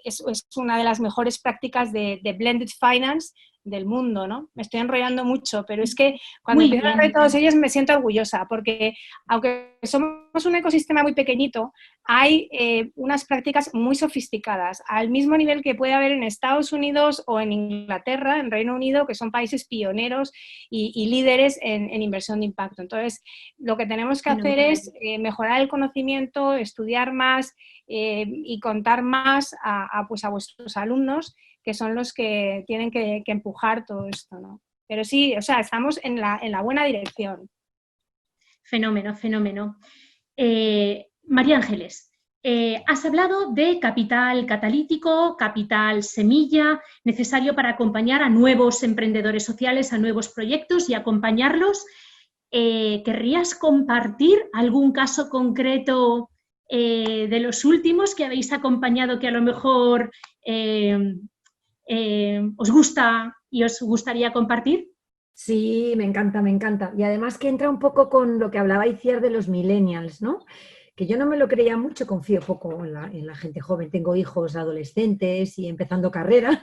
es una de las mejores prácticas de blended finance del mundo, ¿no? Me estoy enrollando mucho, pero es que cuando empiezo a hablar de todos ellos me siento orgullosa, porque aunque somos un ecosistema muy pequeñito, hay unas prácticas muy sofisticadas, al mismo nivel que puede haber en Estados Unidos o en Inglaterra, en Reino Unido, que son países pioneros y líderes en inversión de impacto. Entonces, lo que tenemos que hacer es mejorar el conocimiento, estudiar más y contar más a vuestros alumnos, que son los que tienen que empujar todo esto, ¿no? Pero sí, o sea, estamos en la buena dirección. Fenómeno, fenómeno. María Ángeles, has hablado de capital catalítico, capital semilla, necesario para acompañar a nuevos emprendedores sociales, a nuevos proyectos y acompañarlos. ¿Querrías compartir algún caso concreto de los últimos que habéis acompañado que a lo mejor os gusta y os gustaría compartir? Sí, me encanta, me encanta. Y además que entra un poco con lo que hablaba Itziar de los millennials, ¿no? Que yo no me lo creía mucho, confío poco en la gente joven. Tengo hijos adolescentes y empezando carreras,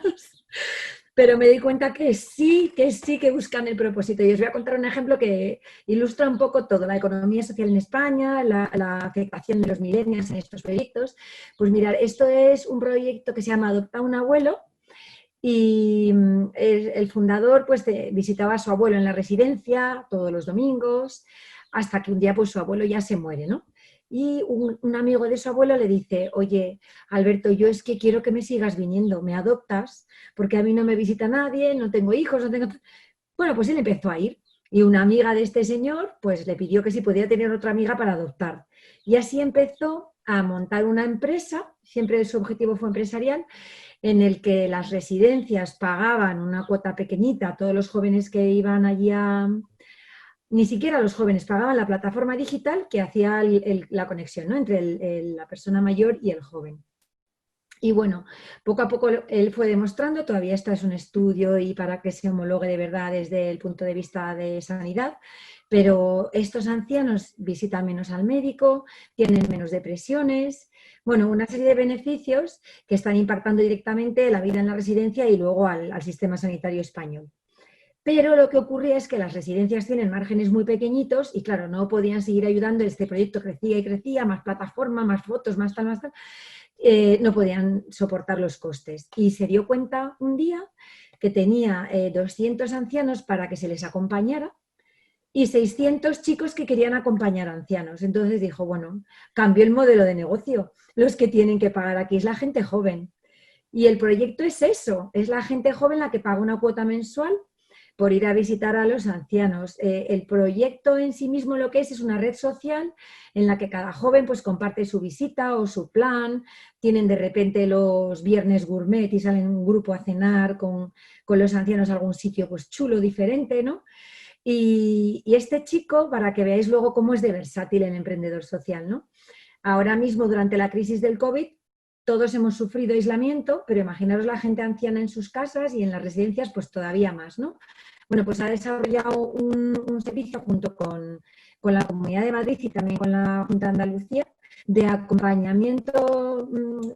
pero me di cuenta que sí que buscan el propósito. Y os voy a contar un ejemplo que ilustra un poco todo, la economía social en España, la afectación de los millennials en estos proyectos. Pues mirad, esto es un proyecto que se llama Adopta un abuelo, y el fundador pues visitaba a su abuelo en la residencia todos los domingos, hasta que un día pues su abuelo ya se muere, ¿no? Y un amigo de su abuelo le dice: oye, Alberto, yo es que quiero que me sigas viniendo, ¿me adoptas? Porque a mí no me visita nadie, no tengo hijos, no tengo... Bueno, pues él empezó a ir. Y una amiga de este señor pues le pidió que si podía tener otra amiga para adoptar. Y así empezó a montar una empresa, siempre su objetivo fue empresarial, en el que las residencias pagaban una cuota pequeñita a todos los jóvenes que iban allí Ni siquiera los jóvenes pagaban la plataforma digital que hacía la conexión, ¿no?, entre la persona mayor y el joven. Y bueno, poco a poco él fue demostrando, todavía esto es un estudio y para que se homologue de verdad desde el punto de vista de sanidad, pero estos ancianos visitan menos al médico, tienen menos depresiones, bueno, una serie de beneficios que están impactando directamente la vida en la residencia y luego al sistema sanitario español. Pero lo que ocurría es que las residencias tienen márgenes muy pequeñitos y claro, no podían seguir ayudando, este proyecto crecía y crecía, más plataforma, más fotos, más tal, no podían soportar los costes. Y se dio cuenta un día que tenía 200 ancianos para que se les acompañara y 600 chicos que querían acompañar a ancianos. Entonces dijo, bueno, cambió el modelo de negocio. Los que tienen que pagar aquí es la gente joven. Y el proyecto es eso, es la gente joven la que paga una cuota mensual por ir a visitar a los ancianos. El proyecto en sí mismo lo que es una red social en la que cada joven pues comparte su visita o su plan, tienen de repente los viernes gourmet y salen un grupo a cenar con los ancianos a algún sitio pues chulo, diferente, ¿no? Y este chico, para que veáis luego cómo es de versátil el emprendedor social, ¿no? Ahora mismo, durante la crisis del COVID, todos hemos sufrido aislamiento, pero imaginaros la gente anciana en sus casas y en las residencias, pues todavía más, ¿no? Bueno, pues ha desarrollado un servicio junto con la Comunidad de Madrid y también con la Junta de Andalucía de acompañamiento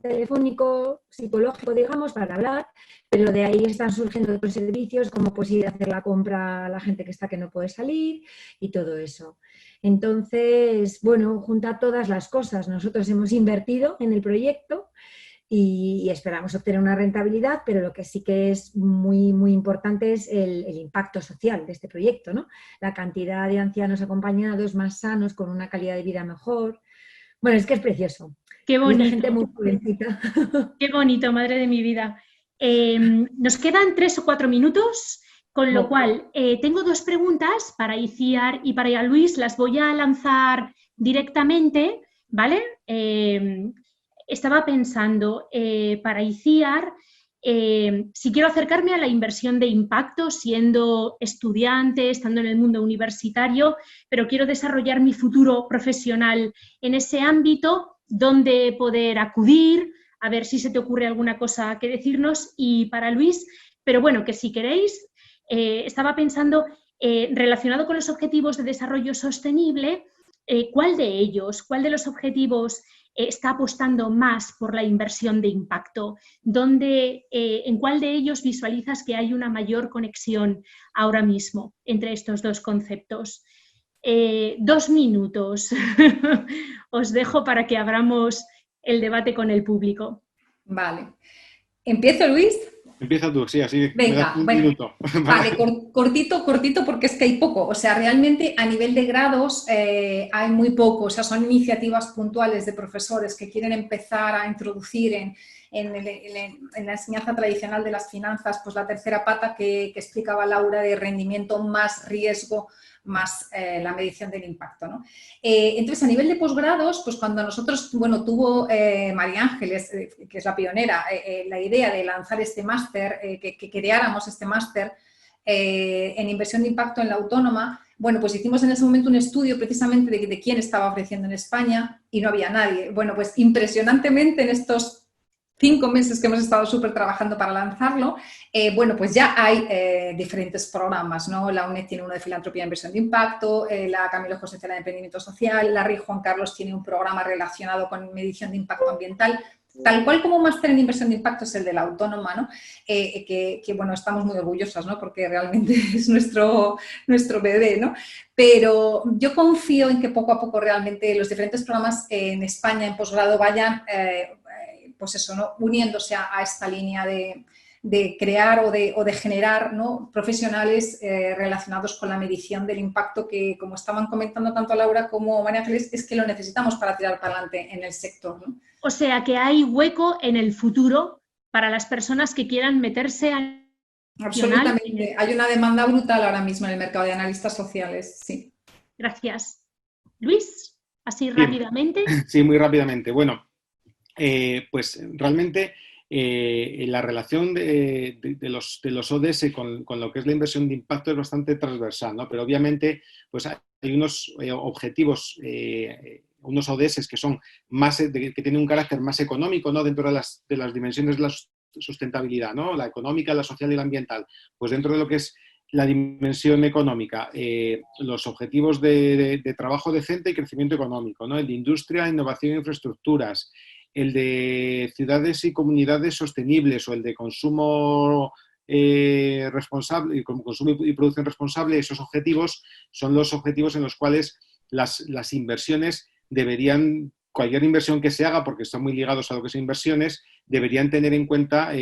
telefónico, psicológico, digamos, para hablar, pero de ahí están surgiendo otros servicios como pues ir a hacer la compra a la gente que no puede salir y todo eso. Entonces, bueno, junta todas las cosas. Nosotros hemos invertido en el proyecto y esperamos obtener una rentabilidad, pero lo que sí que es muy, muy importante es el impacto social de este proyecto, ¿no? La cantidad de ancianos acompañados, más sanos, con una calidad de vida mejor. Bueno, es que es precioso. Qué bonito. Y es de gente muy jovencita. Qué bonito, madre de mi vida. Nos quedan 3 o 4 minutos, con lo cual tengo 2 preguntas para Itziar y para Luis. Las voy a lanzar directamente, ¿vale? Estaba pensando, para Itziar, si quiero acercarme a la inversión de impacto siendo estudiante, estando en el mundo universitario, pero quiero desarrollar mi futuro profesional en ese ámbito, dónde poder acudir, a ver si se te ocurre alguna cosa que decirnos. Y para Luis, pero bueno, que si queréis, estaba pensando, relacionado con los objetivos de desarrollo sostenible, ¿cuál de los objetivos está apostando más por la inversión de impacto? ¿En cuál de ellos visualizas que hay una mayor conexión ahora mismo entre estos dos conceptos? 2 minutos os dejo para que abramos el debate con el público. Vale. ¿Empiezo, Luis? Empieza tú, sí, así Venga, me das un bueno, minuto. Vale, cortito, porque es que hay poco. O sea, realmente a nivel de grados hay muy poco. O sea, son iniciativas puntuales de profesores que quieren empezar a introducir en la enseñanza tradicional de las finanzas, pues la tercera pata que explicaba Laura, de rendimiento más riesgo más la medición del impacto, ¿no? Entonces, a nivel de posgrados, pues cuando nosotros, bueno, tuvo María Ángeles, que es la pionera, la idea de lanzar este máster, que creáramos este máster en inversión de impacto en la autónoma, bueno, pues hicimos en ese momento un estudio precisamente de quién estaba ofreciendo en España y no había nadie. Bueno, pues impresionantemente en estos 5 meses que hemos estado súper trabajando para lanzarlo, bueno, pues ya hay diferentes programas, ¿no? La UNED tiene uno de filantropía e inversión de impacto, la Camilo José Cela de emprendimiento social, la RI Juan Carlos tiene un programa relacionado con medición de impacto ambiental, tal cual como un máster en inversión de impacto es el de la autónoma, ¿no? Que bueno, estamos muy orgullosas, ¿no? Porque realmente es nuestro bebé, ¿no? Pero yo confío en que poco a poco realmente los diferentes programas en España en posgrado vayan pues eso, ¿no? Uniéndose a esta línea de crear o de generar, ¿no? Profesionales relacionados con la medición del impacto que, como estaban comentando tanto Laura como María Ángeles, es que lo necesitamos para tirar para adelante en el sector, ¿no? O sea que hay hueco en el futuro para las personas que quieran meterse a... Absolutamente. Hay una demanda brutal ahora mismo en el mercado de analistas sociales, sí. Gracias. Luis, así rápidamente. Sí, muy rápidamente. Bueno, pues realmente la relación de los ODS con lo que es la inversión de impacto es bastante transversal, ¿no? Pero obviamente pues hay unos objetivos, unos ODS que son más, que tienen un carácter más económico, ¿no? Dentro de las dimensiones de la sustentabilidad, ¿no? La económica, la social y la ambiental. Pues dentro de lo que es la dimensión económica, los objetivos de trabajo decente y crecimiento económico, ¿no? El de industria, innovación e infraestructuras, el de ciudades y comunidades sostenibles o el de consumo responsable, consumo y producción responsable. Esos objetivos son los objetivos en los cuales las inversiones deberían, cualquier inversión que se haga, porque están muy ligados a lo que son inversiones, deberían tener en cuenta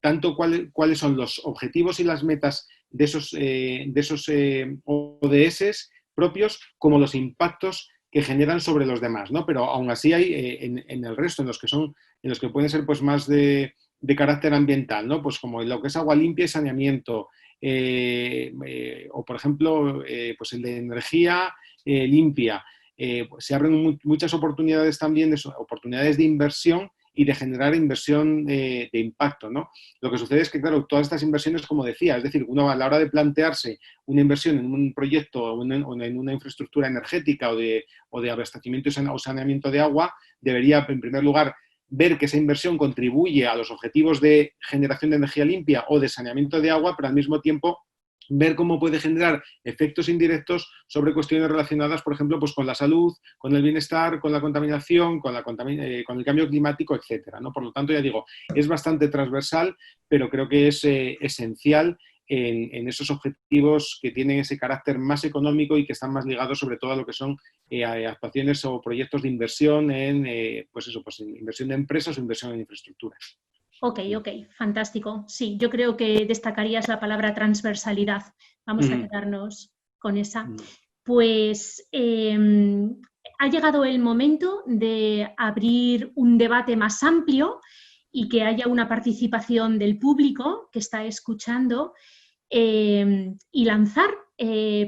tanto cuáles son los objetivos y las metas de esos ODS propios, como los impactos que generan sobre los demás, ¿no? Pero aún así hay en el resto, en los que pueden ser pues más de carácter ambiental, ¿no? Pues como lo que es agua limpia y saneamiento, o por ejemplo, pues el de energía limpia. Pues se abren muchas oportunidades también, oportunidades de inversión y de generar inversión de impacto, ¿no? Lo que sucede es que, claro, todas estas inversiones, como decía, es decir, uno a la hora de plantearse una inversión en un proyecto o en una infraestructura energética o de abastecimiento o saneamiento de agua, debería, en primer lugar, ver que esa inversión contribuye a los objetivos de generación de energía limpia o de saneamiento de agua, pero al mismo tiempo ver cómo puede generar efectos indirectos sobre cuestiones relacionadas, por ejemplo, pues con la salud, con el bienestar, con la contaminación, con el cambio climático, etcétera, ¿no? Por lo tanto, ya digo, es bastante transversal, pero creo que es esencial en esos objetivos que tienen ese carácter más económico y que están más ligados sobre todo a lo que son actuaciones o proyectos de inversión en, pues en inversión de empresas o inversión en infraestructuras. Ok, fantástico. Sí, yo creo que destacarías la palabra transversalidad. Vamos a quedarnos con esa. Pues ha llegado el momento de abrir un debate más amplio y que haya una participación del público que está escuchando y lanzar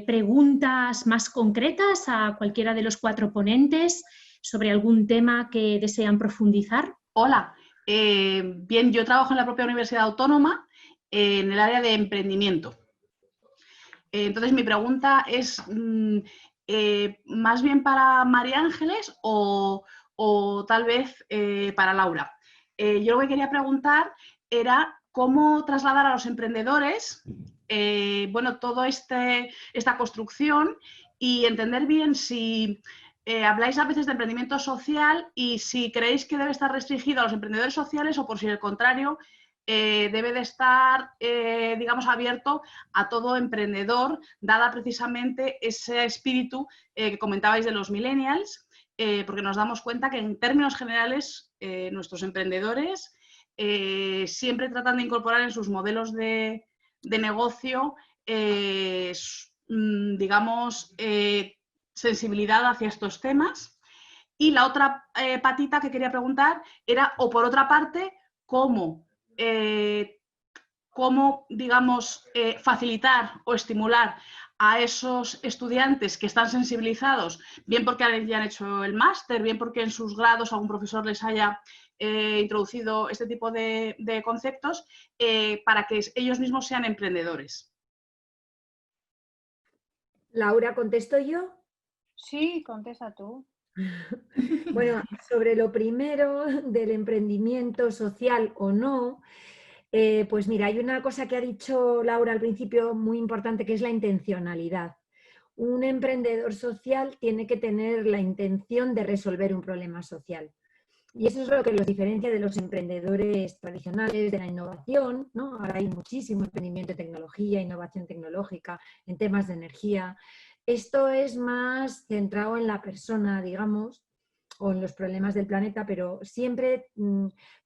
preguntas más concretas a cualquiera de los 4 ponentes sobre algún tema que desean profundizar. Hola. Bien, yo trabajo en la propia Universidad Autónoma en el área de emprendimiento. Entonces, mi pregunta es más bien para María Ángeles o o tal vez para Laura. Yo lo que quería preguntar era cómo trasladar a los emprendedores toda esta construcción y entender bien si habláis a veces de emprendimiento social y si creéis que debe estar restringido a los emprendedores sociales o por si el contrario debe de estar, digamos, abierto a todo emprendedor, dada precisamente ese espíritu que comentabais de los millennials, porque nos damos cuenta que en términos generales nuestros emprendedores siempre tratan de incorporar en sus modelos de negocio, digamos, sensibilidad hacia estos temas. Y la otra patita que quería preguntar era, o por otra parte, cómo digamos, facilitar o estimular a esos estudiantes que están sensibilizados, bien porque ya han hecho el máster, bien porque en sus grados algún profesor les haya introducido este tipo de conceptos, para que ellos mismos sean emprendedores. Laura, ¿contesto yo? Sí, contesta tú. Bueno, sobre lo primero del emprendimiento social o no, pues mira, hay una cosa que ha dicho Laura al principio muy importante, que es la intencionalidad. Un emprendedor social tiene que tener la intención de resolver un problema social. Y eso es lo que los diferencia de los emprendedores tradicionales, de la innovación, ¿no? Ahora hay muchísimo emprendimiento de tecnología, innovación tecnológica, en temas de energía. Esto es más centrado en la persona, digamos, o en los problemas del planeta, pero siempre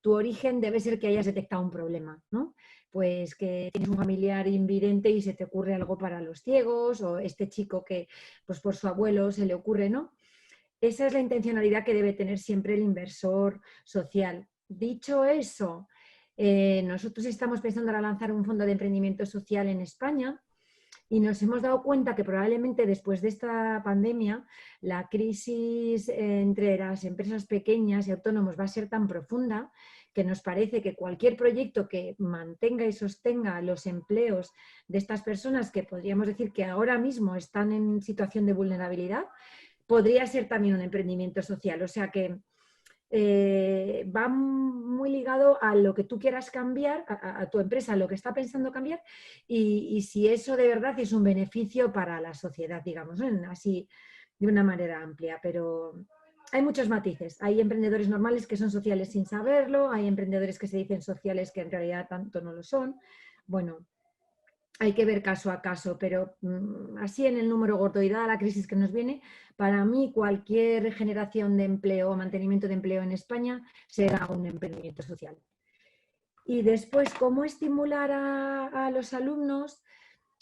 tu origen debe ser que hayas detectado un problema, ¿no? Pues que tienes un familiar invidente y se te ocurre algo para los ciegos, o este chico que pues por su abuelo se le ocurre, ¿no? Esa es la intencionalidad que debe tener siempre el inversor social. Dicho eso, nosotros estamos pensando en lanzar un fondo de emprendimiento social en España y nos hemos dado cuenta que probablemente después de esta pandemia la crisis entre las empresas pequeñas y autónomos va a ser tan profunda que nos parece que cualquier proyecto que mantenga y sostenga los empleos de estas personas que podríamos decir que ahora mismo están en situación de vulnerabilidad, podría ser también un emprendimiento social. O sea que va muy ligado a lo que tú quieras cambiar, a tu empresa, lo que está pensando cambiar y si eso de verdad es un beneficio para la sociedad, digamos, ¿no? Así de una manera amplia. Pero hay muchos matices. Hay emprendedores normales que son sociales sin saberlo, hay emprendedores que se dicen sociales que en realidad tanto no lo son. Bueno, hay que ver caso a caso, pero así en el número gordo y dada la crisis que nos viene, para mí cualquier generación de empleo o mantenimiento de empleo en España será un emprendimiento social. Y después, ¿cómo estimular a los alumnos?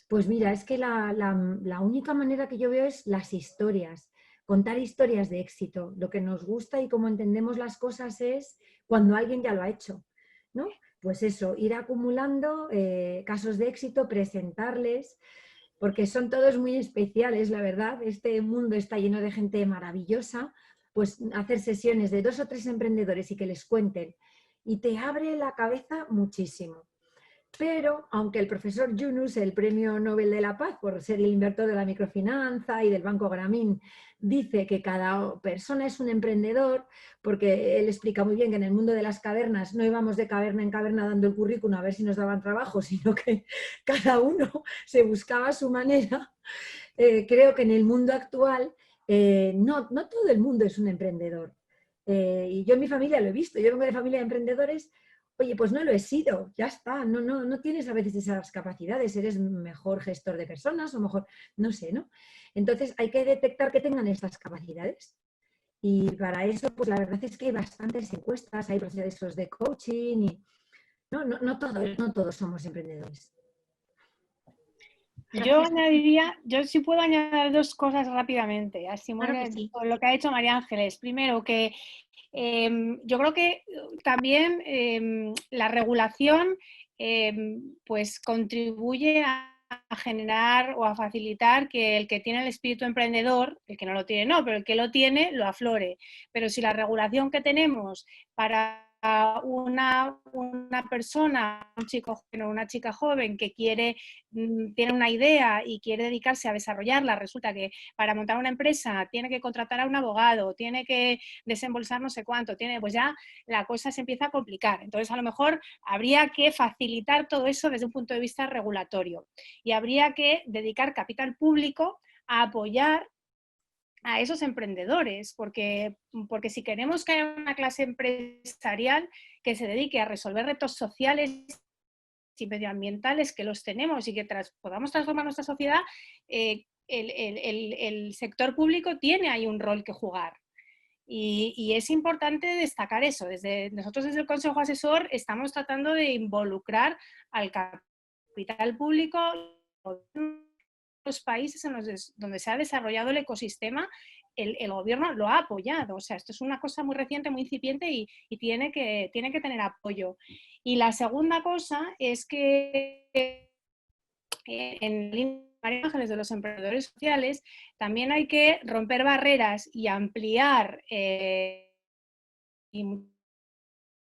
Pues mira, es que la única manera que yo veo es las historias, contar historias de éxito. Lo que nos gusta y cómo entendemos las cosas es cuando alguien ya lo ha hecho, ¿no? Pues eso, ir acumulando casos de éxito, presentarles, porque son todos muy especiales, la verdad. Este mundo está lleno de gente maravillosa, pues hacer sesiones de 2 o 3 emprendedores y que les cuenten. Y te abre la cabeza muchísimo. Pero, aunque el profesor Yunus, el Premio Nobel de la Paz, por ser el inventor de la microfinanza y del Banco Grameen, dice que cada persona es un emprendedor, porque él explica muy bien que en el mundo de las cavernas no íbamos de caverna en caverna dando el currículum a ver si nos daban trabajo, sino que cada uno se buscaba su manera. Creo que en el mundo actual no todo el mundo es un emprendedor. Y yo en mi familia lo he visto, yo vengo de familia de emprendedores. Oye, pues no lo he sido, ya está, no tienes a veces esas capacidades, eres mejor gestor de personas o mejor, no sé, ¿no? Entonces hay que detectar que tengan estas capacidades y para eso, pues la verdad es que hay bastantes encuestas, hay procesos de coaching y no todos somos emprendedores. Yo añadiría, yo sí puedo añadir 2 cosas rápidamente, así Claro que sí. por lo que ha dicho María Ángeles. Primero, que yo creo que también la regulación pues contribuye a generar o a facilitar que el que tiene el espíritu emprendedor, el que no lo tiene no, pero el que lo tiene, lo aflore. Pero si la regulación que tenemos para una persona, un chico joven o una chica joven que tiene una idea y quiere dedicarse a desarrollarla, resulta que para montar una empresa tiene que contratar a un abogado, tiene que desembolsar no sé cuánto, pues ya la cosa se empieza a complicar. Entonces, a lo mejor habría que facilitar todo eso desde un punto de vista regulatorio y habría que dedicar capital público a apoyar a esos emprendedores, porque si queremos que haya una clase empresarial que se dedique a resolver retos sociales y medioambientales, que los tenemos y que podamos transformar nuestra sociedad, el sector público tiene ahí un rol que jugar. Y es importante destacar eso. Nosotros desde el Consejo Asesor estamos tratando de involucrar al capital público en los países donde se ha desarrollado el ecosistema. El gobierno lo ha apoyado. O sea, esto es una cosa muy reciente, muy incipiente y tiene que tener apoyo. Y la segunda cosa es que en María Ángeles de los emprendedores sociales también hay que romper barreras y ampliar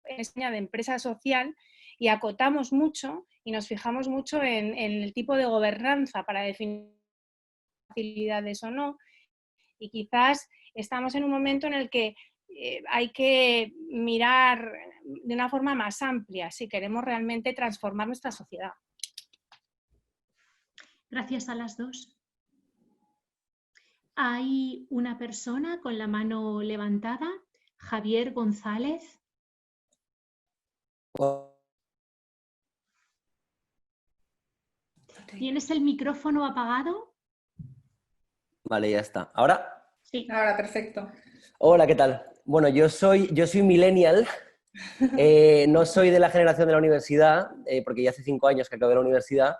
España de empresa social, y acotamos mucho y nos fijamos mucho en el tipo de gobernanza para definir facilidades o no, y quizás estamos en un momento en el que hay que mirar de una forma más amplia si queremos realmente transformar nuestra sociedad. Gracias a las dos. Hay una persona con la mano levantada, Javier González. ¿Tienes el micrófono apagado? Vale, ya está. ¿Ahora? Sí. Ahora, perfecto. Hola, ¿qué tal? Bueno, yo soy millennial. No soy de la generación de la universidad, porque ya hace 5 años que acabé la universidad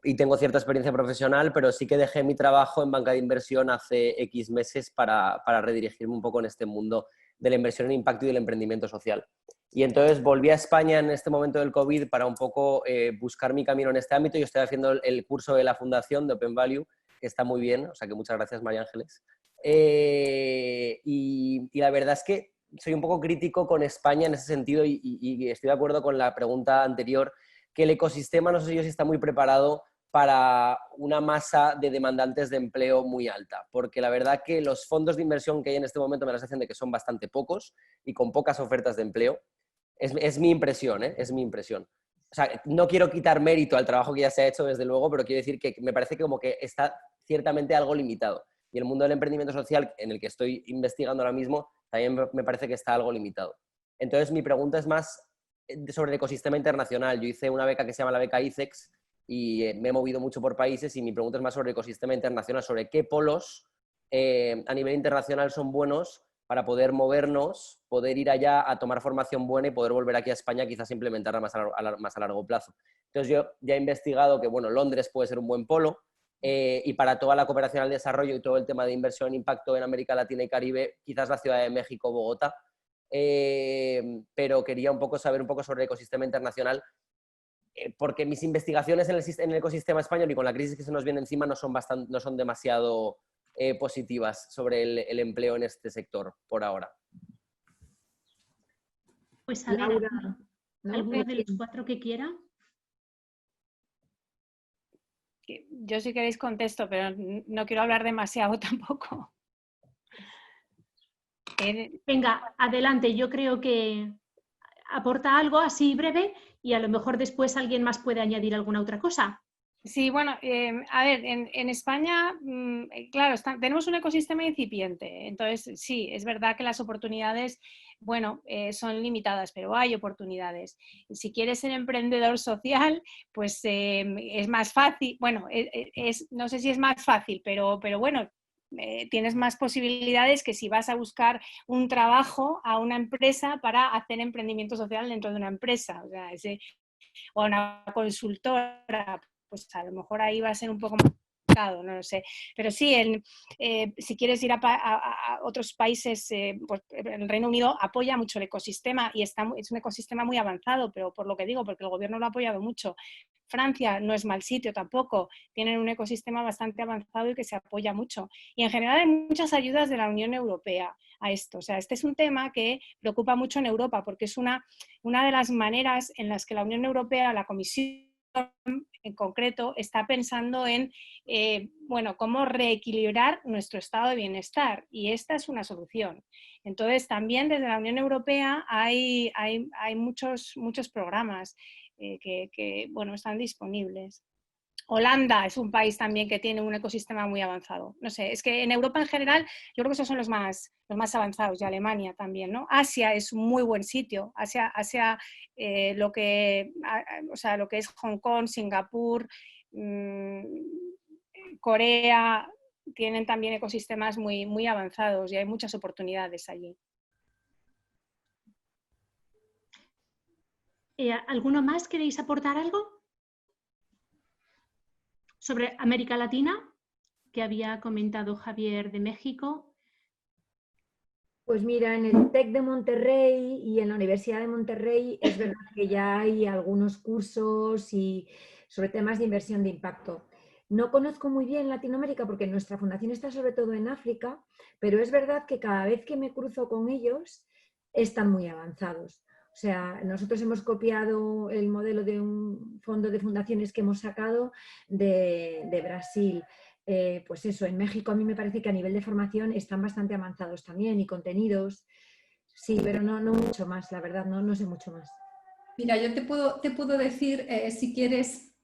y tengo cierta experiencia profesional, pero sí que dejé mi trabajo en banca de inversión hace X meses para redirigirme un poco en este mundo de la inversión en impacto y del emprendimiento social. Y entonces volví a España en este momento del COVID para un poco buscar mi camino en este ámbito. Yo estoy haciendo el curso de la fundación de Open Value, que está muy bien, o sea que muchas gracias, María Ángeles. Y la verdad es que soy un poco crítico con España en ese sentido y estoy de acuerdo con la pregunta anterior, que el ecosistema, no sé yo si está muy preparado para una masa de demandantes de empleo muy alta, porque la verdad que los fondos de inversión que hay en este momento me da la sensación de que son bastante pocos y con pocas ofertas de empleo. Es mi impresión, ¿eh? Es mi impresión. O sea, no quiero quitar mérito al trabajo que ya se ha hecho, desde luego, pero quiero decir que me parece que como que está ciertamente algo limitado. Y el mundo del emprendimiento social, en el que estoy investigando ahora mismo, también me parece que está algo limitado. Entonces, mi pregunta es más sobre el ecosistema internacional. Yo hice una beca que se llama la beca ICEX y me he movido mucho por países, y mi pregunta es más sobre el ecosistema internacional, sobre qué polos a nivel internacional son buenos para poder movernos, poder ir allá a tomar formación buena y poder volver aquí a España, quizás implementarla más a largo plazo. Entonces, yo ya he investigado que, bueno, Londres puede ser un buen polo, y para toda la cooperación al desarrollo y todo el tema de inversión en impacto en América Latina y Caribe, quizás la Ciudad de México, Bogotá, pero quería un poco saber un poco sobre el ecosistema internacional, porque mis investigaciones en el ecosistema español y con la crisis que se nos viene encima no son demasiado positivas sobre el empleo en este sector por ahora. Pues a ver, Laura, ¿no? ¿alguno de los 4 que quiera? Yo si queréis contesto, pero no quiero hablar demasiado tampoco. Venga, adelante. Yo creo que aporta algo así breve y a lo mejor después alguien más puede añadir alguna otra cosa. Sí, bueno, a ver, en España, claro, tenemos un ecosistema incipiente, entonces sí, es verdad que las oportunidades, bueno, son limitadas, pero hay oportunidades. Si quieres ser emprendedor social, pues es más fácil, bueno, no sé si es más fácil, pero bueno, tienes más posibilidades que si vas a buscar un trabajo a una empresa para hacer emprendimiento social dentro de una empresa, o sea, o a una consultora, pues a lo mejor ahí va a ser un poco más complicado, no lo sé. Pero sí, si quieres ir a otros países, pues el Reino Unido apoya mucho el ecosistema y es un ecosistema muy avanzado, pero por lo que digo, porque el gobierno lo ha apoyado mucho. Francia no es mal sitio tampoco, tienen un ecosistema bastante avanzado y que se apoya mucho. Y en general hay muchas ayudas de la Unión Europea a esto. O sea, este es un tema que preocupa mucho en Europa porque es una de las maneras en las que la Unión Europea, la Comisión en concreto, está pensando en bueno, cómo reequilibrar nuestro estado de bienestar, y esta es una solución. Entonces, también desde la Unión Europea hay muchos programas que bueno, están disponibles. Holanda es un país también que tiene un ecosistema muy avanzado. No sé, es que en Europa en general yo creo que esos son los más avanzados, y Alemania también, ¿no? Asia es un muy buen sitio. Asia lo que es Hong Kong, Singapur, Corea, tienen también ecosistemas muy avanzados y hay muchas oportunidades allí. ¿Alguno más queréis aportar algo? Sobre América Latina, que había comentado Javier de México. Pues mira, en el TEC de Monterrey y en la Universidad de Monterrey es verdad que ya hay algunos cursos y sobre temas de inversión de impacto. No conozco muy bien Latinoamérica porque nuestra fundación está sobre todo en África, pero es verdad que cada vez que me cruzo con ellos están muy avanzados. O sea, nosotros hemos copiado el modelo de un fondo de fundaciones que hemos sacado de Brasil. Pues eso, en México a mí me parece que a nivel de formación están bastante avanzados también y contenidos. Sí, pero no mucho más, la verdad, no sé mucho más. Mira, yo te puedo decir, si quieres,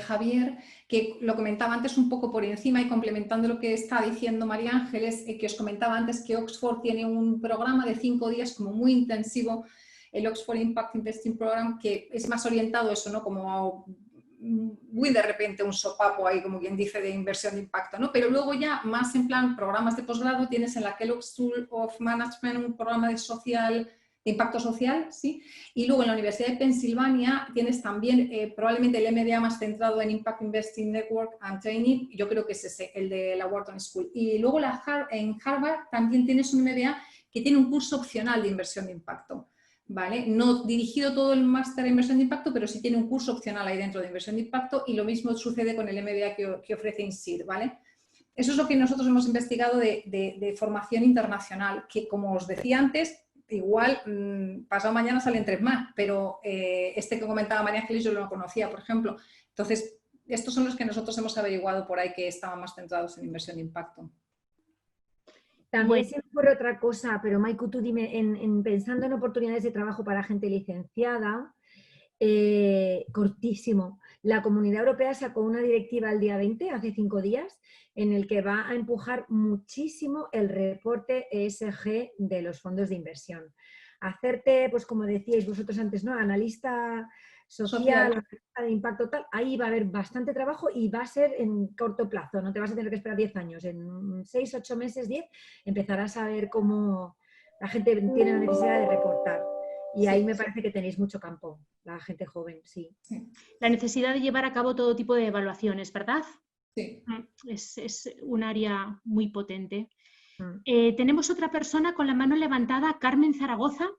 Javier, que lo comentaba antes un poco por encima y complementando lo que está diciendo María Ángeles, que os comentaba antes que Oxford tiene un programa de 5 días como muy intensivo, el Oxford Impact Investing Program, que es más orientado a eso, ¿no? Como muy de repente un sopapo ahí, como quien dice, de inversión de impacto, ¿no? Pero luego ya más en plan programas de posgrado tienes en la Kellogg School of Management un programa de impacto social, ¿sí? Y luego en la Universidad de Pensilvania tienes también probablemente el MBA más centrado en Impact Investing Network and Training, yo creo que es ese, el de la Wharton School. Y luego en Harvard también tienes un MBA que tiene un curso opcional de inversión de impacto, ¿vale? No dirigido todo el máster de inversión de impacto, pero sí tiene un curso opcional ahí dentro de inversión de impacto, y lo mismo sucede con el MBA que ofrece INSEAD, ¿vale? Eso es lo que nosotros hemos investigado de formación internacional, que como os decía antes, igual pasado mañana salen 3 más, pero este que comentaba María Ángeles yo no lo conocía, por ejemplo. Entonces, estos son los que nosotros hemos averiguado por ahí que estaban más centrados en inversión de impacto. También se me ocurre otra cosa, pero Maiku, tú dime, pensando en oportunidades de trabajo para gente licenciada, cortísimo. La Comunidad Europea sacó una directiva el día 20, hace 5 días, en el que va a empujar muchísimo el reporte ESG de los fondos de inversión. Hacerte, pues como decíais vosotros antes, ¿no? Analista social, analista de impacto tal, ahí va a haber bastante trabajo y va a ser en corto plazo, no te vas a tener que esperar 10 años, en 6, 8 meses, 10, empezarás a ver cómo la gente tiene la necesidad de reportar. Y ahí me parece que tenéis mucho campo, la gente joven, sí. La necesidad de llevar a cabo todo tipo de evaluaciones, ¿verdad? Sí. Es un área muy potente. Tenemos otra persona con la mano levantada, Carmen Zaragoza.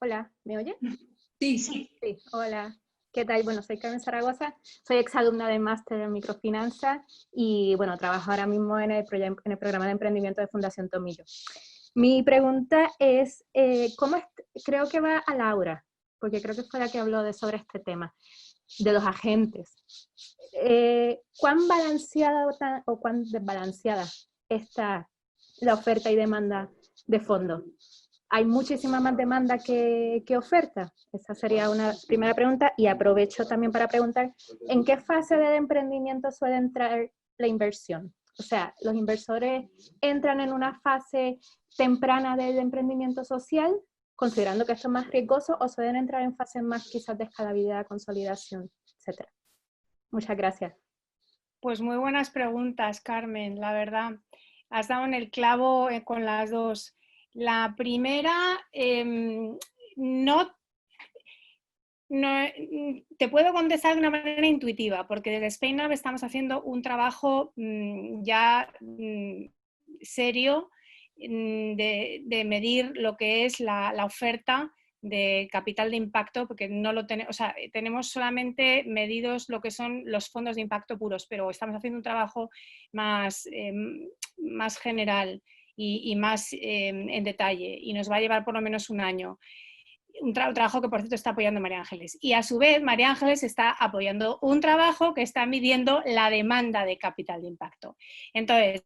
Hola, ¿me oye? Sí. Hola, ¿qué tal? Bueno, soy Carmen Zaragoza, soy exalumna del máster en microfinanza y bueno, trabajo ahora mismo en el programa de emprendimiento de Fundación Tomillo. Mi pregunta es, creo que va a Laura, porque creo que fue la que habló sobre este tema, de los agentes. ¿Cuán balanceada o cuán desbalanceada está la oferta y demanda de fondos? ¿Hay muchísima más demanda que oferta? Esa sería una primera pregunta, y aprovecho también para preguntar, ¿en qué fase del emprendimiento suele entrar la inversión? O sea, ¿los inversores entran en una fase temprana del emprendimiento social, considerando que esto es más riesgoso, o suelen entrar en fases más quizás de escalabilidad, consolidación, etcétera? Muchas gracias. Pues muy buenas preguntas, Carmen, la verdad. Has dado en el clavo con las dos. La primera, no te puedo contestar de una manera intuitiva, porque desde SpainLab estamos haciendo un trabajo serio de medir lo que es la oferta de capital de impacto, porque no lo tenemos, o sea, tenemos solamente medidos lo que son los fondos de impacto puros, pero estamos haciendo un trabajo más, más general y más en detalle, y nos va a llevar por lo menos un año. Un trabajo que, por cierto, está apoyando María Ángeles. Y a su vez, María Ángeles está apoyando un trabajo que está midiendo la demanda de capital de impacto. Entonces,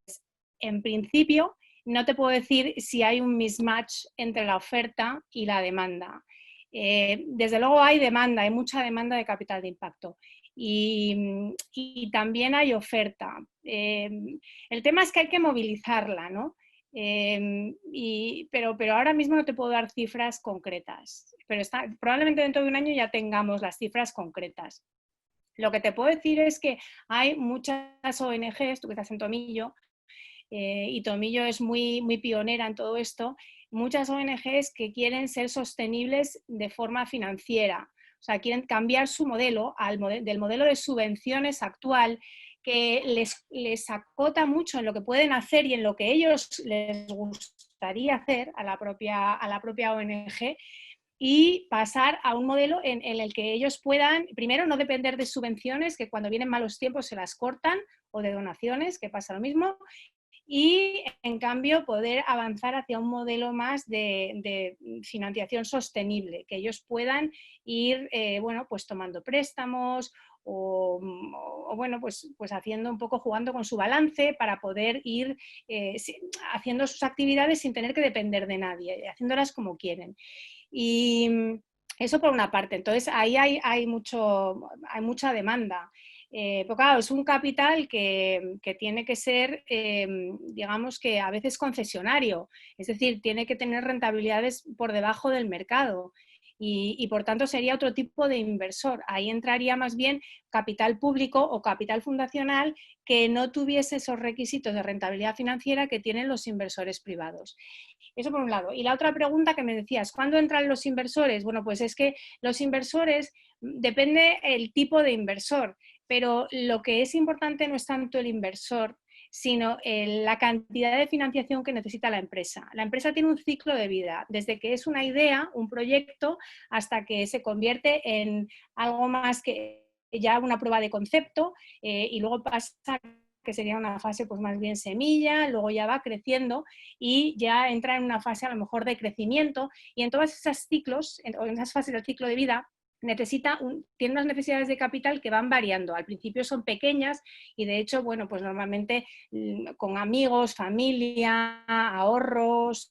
en principio, no te puedo decir si hay un mismatch entre la oferta y la demanda. Desde luego hay demanda, hay mucha demanda de capital de impacto. Y también hay oferta. El tema es que hay que movilizarla, ¿no? Pero ahora mismo no te puedo dar cifras concretas, pero probablemente dentro de un año ya tengamos las cifras concretas. Lo que te puedo decir es que hay muchas ONGs, tú que estás en Tomillo, y Tomillo es muy, muy pionera en todo esto, muchas ONGs que quieren ser sostenibles de forma financiera, o sea, quieren cambiar su modelo del modelo de subvenciones actual, que les acota mucho en lo que pueden hacer y en lo que ellos les gustaría hacer a la propia ONG, y pasar a un modelo en el que ellos puedan, primero, no depender de subvenciones, que cuando vienen malos tiempos se las cortan, o de donaciones, que pasa lo mismo, y en cambio poder avanzar hacia un modelo más de financiación sostenible, que ellos puedan ir bueno, pues tomando préstamos o bueno, pues haciendo un poco, jugando con su balance para poder ir haciendo sus actividades sin tener que depender de nadie, haciéndolas como quieren. Y eso por una parte. Entonces ahí hay mucha demanda. Pero claro, es un capital que tiene que ser, digamos que a veces concesionario, es decir, tiene que tener rentabilidades por debajo del mercado y por tanto sería otro tipo de inversor. Ahí entraría más bien capital público o capital fundacional que no tuviese esos requisitos de rentabilidad financiera que tienen los inversores privados. Eso por un lado. Y la otra pregunta que me decías, ¿cuándo entran los inversores? Bueno, pues es que los inversores, depende el tipo de inversor, pero lo que es importante no es tanto el inversor, sino la cantidad de financiación que necesita la empresa. La empresa tiene un ciclo de vida, desde que es una idea, un proyecto, hasta que se convierte en algo más que ya una prueba de concepto, y luego pasa, que sería una fase pues más bien semilla, luego ya va creciendo y ya entra en una fase a lo mejor de crecimiento, y en todos esos ciclos, en esas fases del ciclo de vida, tiene unas necesidades de capital que van variando. Al principio son pequeñas y de hecho, bueno, pues normalmente con amigos, familia, ahorros,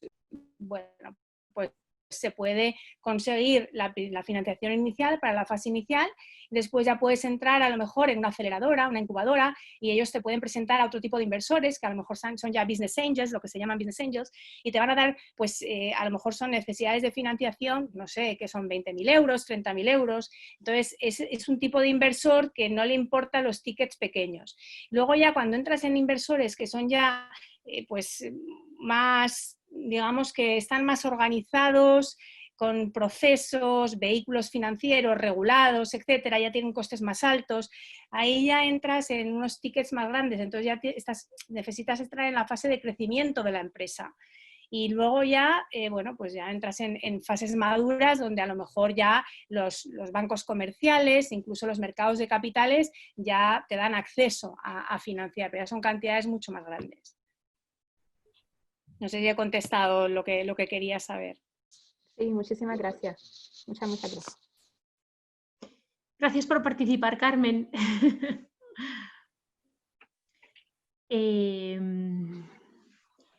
bueno, pues se puede conseguir la financiación inicial para la fase inicial. Después ya puedes entrar a lo mejor en una aceleradora, una incubadora, y ellos te pueden presentar a otro tipo de inversores que a lo mejor son ya business angels, lo que se llaman business angels, y te van a dar, pues a lo mejor son necesidades de financiación, no sé, que son 20.000 euros, 30.000 euros. Entonces es un tipo de inversor que no le importan los tickets pequeños. Luego ya cuando entras en inversores que son ya pues más, digamos que están más organizados, con procesos, vehículos financieros regulados, etcétera, ya tienen costes más altos, ahí ya entras en unos tickets más grandes, entonces ya necesitas entrar en la fase de crecimiento de la empresa. Y luego ya, bueno, pues ya entras en fases maduras donde a lo mejor ya los bancos comerciales, incluso los mercados de capitales, ya te dan acceso a financiar, pero ya son cantidades mucho más grandes. No sé si he contestado lo que querías saber. Sí, muchísimas gracias. Muchas gracias. Gracias por participar, Carmen.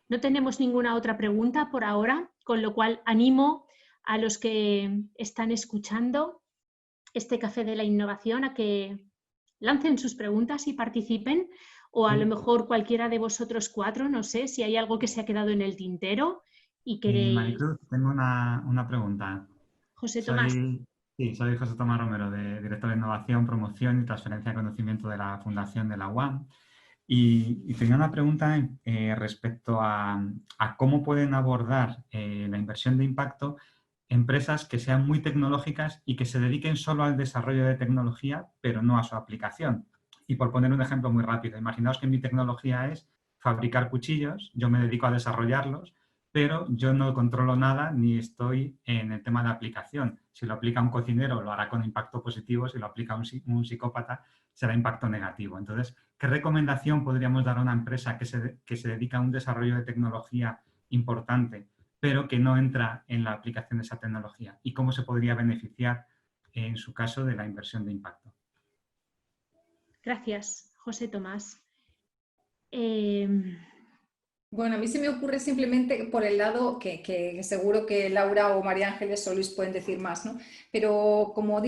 No tenemos ninguna otra pregunta por ahora, con lo cual animo a los que están escuchando este Café de la Innovación a que lancen sus preguntas y participen, o a lo mejor cualquiera de vosotros cuatro, no sé, si hay algo que se ha quedado en el tintero y queréis... Maricruz, tengo una pregunta. José Tomás. Sí, soy José Tomás Romero, director de Innovación, Promoción y Transferencia de Conocimiento de la Fundación de la UAM. Y tenía una pregunta respecto a cómo pueden abordar la inversión de impacto empresas que sean muy tecnológicas y que se dediquen solo al desarrollo de tecnología, pero no a su aplicación. Y por poner un ejemplo muy rápido, imaginaos que mi tecnología es fabricar cuchillos, yo me dedico a desarrollarlos, pero yo no controlo nada ni estoy en el tema de aplicación. Si lo aplica un cocinero, lo hará con impacto positivo, si lo aplica un psicópata, será impacto negativo. Entonces, ¿qué recomendación podríamos dar a una empresa que se dedica a un desarrollo de tecnología importante, pero que no entra en la aplicación de esa tecnología? ¿Y cómo se podría beneficiar, en su caso, de la inversión de impacto? Gracias, José Tomás. Bueno, a mí se me ocurre simplemente por el lado que seguro que Laura o María Ángeles o Luis pueden decir más, ¿no? Pero como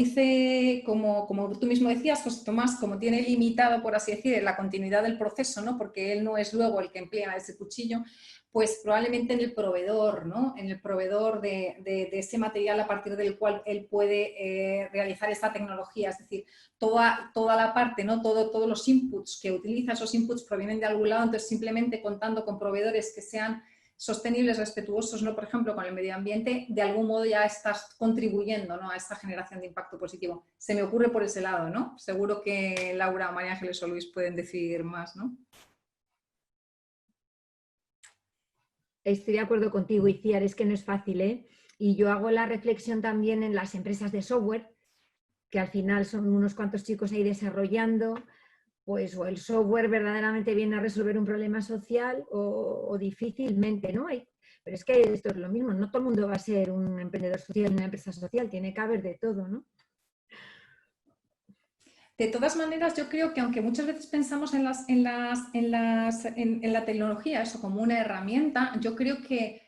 tú mismo decías, José Tomás, como tiene limitado, por así decir, la continuidad del proceso, ¿no? Porque él no es luego el que emplea ese cuchillo, pues probablemente en el proveedor, ¿no? En el proveedor de ese material a partir del cual él puede realizar esta tecnología, es decir, toda la parte, ¿no? Todos los inputs que utiliza, esos inputs provienen de algún lado, entonces simplemente contando con proveedores que sean sostenibles, respetuosos, ¿no? Por ejemplo, con el medio ambiente, de algún modo ya estás contribuyendo, ¿no? A esta generación de impacto positivo. Se me ocurre por ese lado, ¿no? Seguro que Laura, María Ángeles o Luis pueden decir más, ¿no? Estoy de acuerdo contigo, Iciar, es que no es fácil, ¿eh? Y yo hago la reflexión también en las empresas de software, que al final son unos cuantos chicos ahí desarrollando, pues o el software verdaderamente viene a resolver un problema social o difícilmente, ¿no? Pero es que esto es lo mismo, no todo el mundo va a ser un emprendedor social en una empresa social, tiene que haber de todo, ¿no? De todas maneras, yo creo que aunque muchas veces pensamos en la tecnología, eso como una herramienta, yo creo que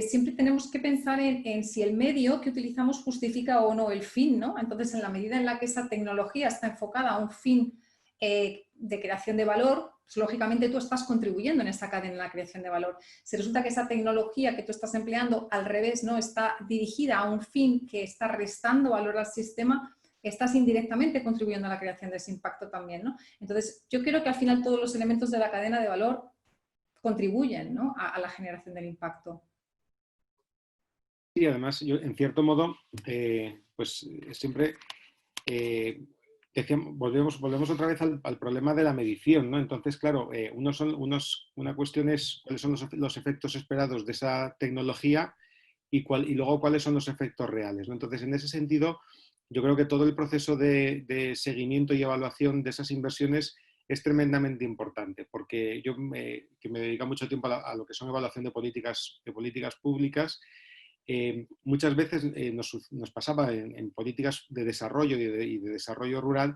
siempre tenemos que pensar en si el medio que utilizamos justifica o no el fin, ¿no? Entonces, en la medida en la que esa tecnología está enfocada a un fin de creación de valor, pues, lógicamente tú estás contribuyendo en esa cadena de la creación de valor. Si resulta que esa tecnología que tú estás empleando al revés, ¿no? Está dirigida a un fin que está restando valor al sistema, estás indirectamente contribuyendo a la creación de ese impacto también, ¿no? Entonces, yo creo que al final todos los elementos de la cadena de valor contribuyen, ¿no? a la generación del impacto. Sí, además, yo en cierto modo, pues siempre volvemos otra vez al problema de la medición, ¿no? Entonces, claro, una cuestión es cuáles son los efectos esperados de esa tecnología y luego cuáles son los efectos reales, ¿no? Entonces, en ese sentido, yo creo que todo el proceso de seguimiento y evaluación de esas inversiones es tremendamente importante, porque yo que me dedico mucho tiempo a lo que son evaluación de políticas públicas, muchas veces nos pasaba en políticas de desarrollo y de desarrollo rural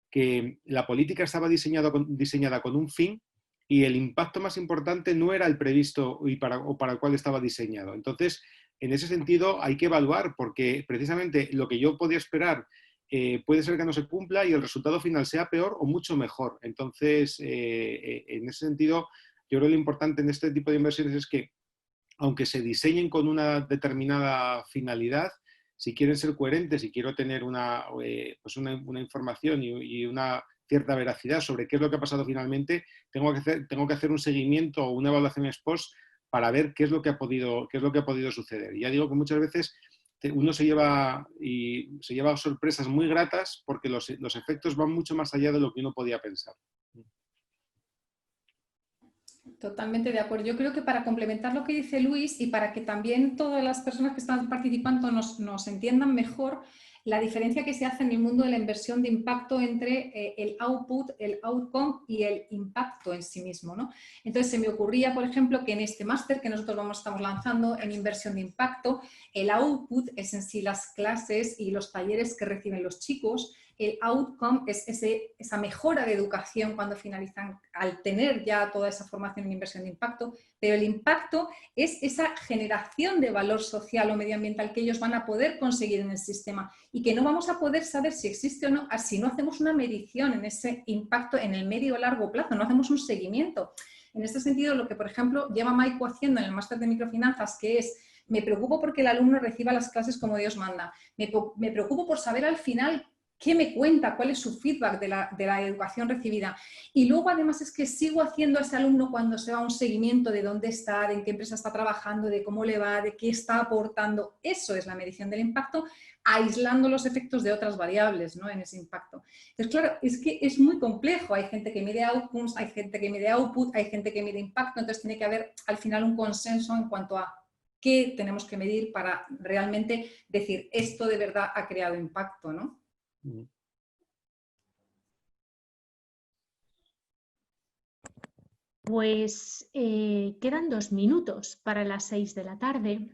que la política estaba diseñada con un fin y el impacto más importante no era el previsto o para el cual estaba diseñado. Entonces, en ese sentido hay que evaluar, porque precisamente lo que yo podía esperar puede ser que no se cumpla y el resultado final sea peor o mucho mejor. Entonces, en ese sentido, yo creo que lo importante en este tipo de inversiones es que, aunque se diseñen con una determinada finalidad, si quieren ser coherentes y quiero tener una información y una cierta veracidad sobre qué es lo que ha pasado finalmente, tengo que hacer un seguimiento o una evaluación ex post para ver qué es lo que ha podido suceder. Y ya digo que muchas veces uno se lleva sorpresas muy gratas porque los efectos van mucho más allá de lo que uno podía pensar. Totalmente de acuerdo. Yo creo que para complementar lo que dice Luis y para que también todas las personas que están participando nos entiendan mejor la diferencia que se hace en el mundo de la inversión de impacto entre el output, el outcome y el impacto en sí mismo, ¿no? Entonces se me ocurría, por ejemplo, que en este máster que nosotros estamos lanzando en inversión de impacto, el output es en sí las clases y los talleres que reciben los chicos. El outcome es esa mejora de educación cuando finalizan al tener ya toda esa formación en inversión de impacto, pero el impacto es esa generación de valor social o medioambiental que ellos van a poder conseguir en el sistema y que no vamos a poder saber si existe o no si no hacemos una medición en ese impacto en el medio o largo plazo, no hacemos un seguimiento. En este sentido, lo que, por ejemplo, lleva Maico haciendo en el máster de microfinanzas, que es: me preocupo porque el alumno reciba las clases como Dios manda, me preocupo por saber al final ¿Qué me cuenta? ¿Cuál es su feedback de la educación recibida? Y luego además es que sigo haciendo a ese alumno cuando se va a un seguimiento de dónde está, de en qué empresa está trabajando, de cómo le va, de qué está aportando. Eso es la medición del impacto, aislando los efectos de otras variables, ¿no?, en ese impacto. Entonces, claro, es que es muy complejo. Hay gente que mide outcomes, hay gente que mide output, hay gente que mide impacto, entonces tiene que haber al final un consenso en cuanto a qué tenemos que medir para realmente decir esto de verdad ha creado impacto, ¿no? Pues quedan 2 minutos para las 6 de la tarde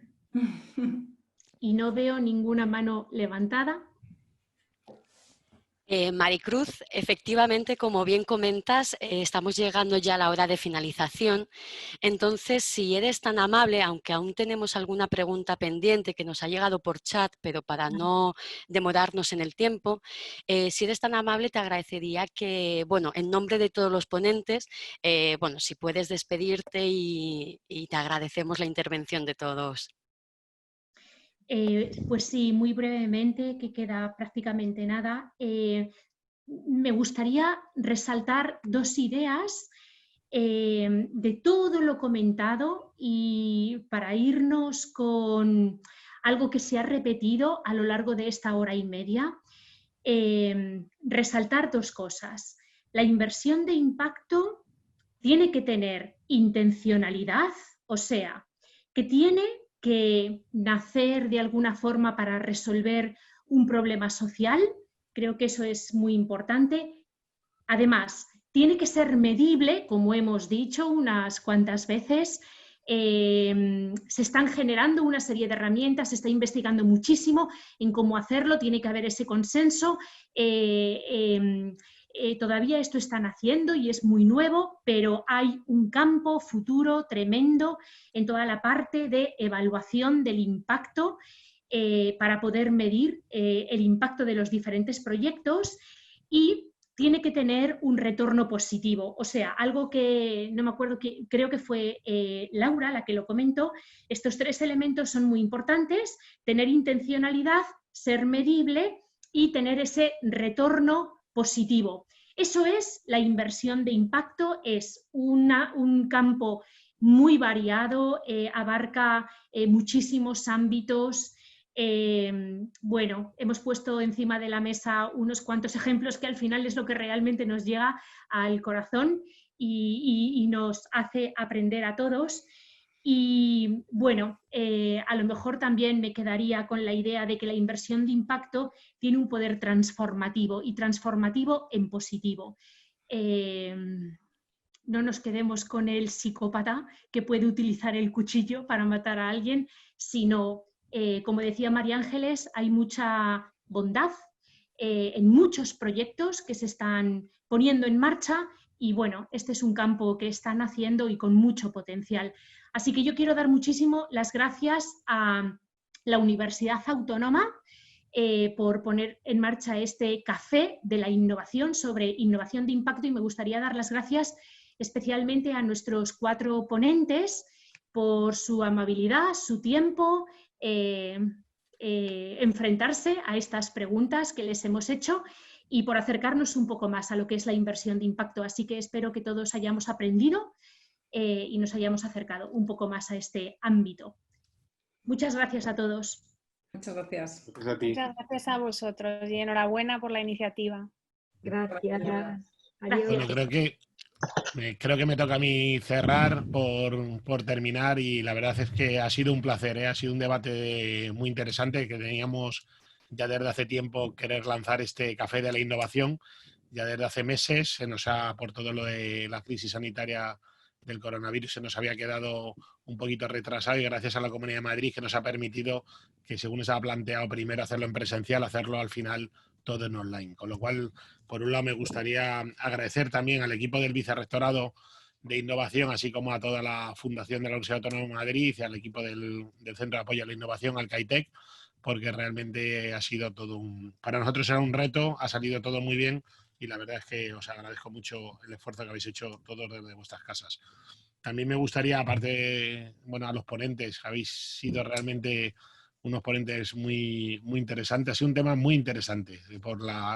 y no veo ninguna mano levantada. Maricruz, efectivamente, como bien comentas, estamos llegando ya a la hora de finalización. Entonces, si eres tan amable, aunque aún tenemos alguna pregunta pendiente que nos ha llegado por chat, pero para no demorarnos en el tiempo, si eres tan amable, te agradecería que, bueno, en nombre de todos los ponentes, bueno, si puedes despedirte y te agradecemos la intervención de todos. Pues sí, muy brevemente, que queda prácticamente nada. Me gustaría resaltar 2 ideas de todo lo comentado y para irnos con algo que se ha repetido a lo largo de esta hora y media, resaltar 2 cosas. La inversión de impacto tiene que tener intencionalidad, o sea, que tiene que nacer de alguna forma para resolver un problema social. Creo que eso es muy importante. Además, tiene que ser medible, como hemos dicho unas cuantas veces. Se están generando una serie de herramientas, se está investigando muchísimo en cómo hacerlo, tiene que haber ese consenso. Todavía esto están haciendo y es muy nuevo, pero hay un campo futuro tremendo en toda la parte de evaluación del impacto para poder medir el impacto de los diferentes proyectos y tiene que tener un retorno positivo. O sea, algo que no me acuerdo, creo que fue Laura la que lo comentó. Estos 3 elementos son muy importantes: tener intencionalidad, ser medible y tener ese retorno positivo. Eso es la inversión de impacto, es un campo muy variado, abarca muchísimos ámbitos. Bueno, hemos puesto encima de la mesa unos cuantos ejemplos que al final es lo que realmente nos llega al corazón y nos hace aprender a todos. Y bueno, a lo mejor también me quedaría con la idea de que la inversión de impacto tiene un poder transformativo y transformativo en positivo. No nos quedemos con el psicópata que puede utilizar el cuchillo para matar a alguien, sino, como decía María Ángeles, hay mucha bondad en muchos proyectos que se están poniendo en marcha y bueno, este es un campo que están haciendo y con mucho potencial. Así que yo quiero dar muchísimo las gracias a la Universidad Autónoma por poner en marcha este café de la innovación sobre innovación de impacto y me gustaría dar las gracias especialmente a nuestros 4 ponentes por su amabilidad, su tiempo, enfrentarse a estas preguntas que les hemos hecho y por acercarnos un poco más a lo que es la inversión de impacto. Así que espero que todos hayamos aprendido y nos hayamos acercado un poco más a este ámbito. Muchas gracias a todos. Muchas gracias. Gracias a ti. Muchas gracias a vosotros y enhorabuena por la iniciativa. Gracias. Gracias. Bueno, creo que me toca a mí cerrar por terminar y la verdad es que ha sido un placer, ha sido un debate muy interesante que teníamos ya desde hace tiempo querer lanzar este café de la innovación, ya desde hace meses se nos ha, por todo lo de la crisis sanitaria del coronavirus, se nos había quedado un poquito retrasado y gracias a la Comunidad de Madrid que nos ha permitido que según se ha planteado primero hacerlo en presencial, hacerlo al final todo en online. Con lo cual, por un lado, me gustaría agradecer también al equipo del Vicerrectorado de Innovación, así como a toda la Fundación de la Universidad Autónoma de Madrid y al equipo del Centro de Apoyo a la Innovación, al CAITEC, porque realmente ha sido todo para nosotros era un reto, ha salido todo muy bien y la verdad es que os agradezco mucho el esfuerzo que habéis hecho todos desde vuestras casas. También me gustaría, aparte, bueno, a los ponentes, habéis sido realmente unos ponentes muy, muy interesantes. Ha sido un tema muy interesante.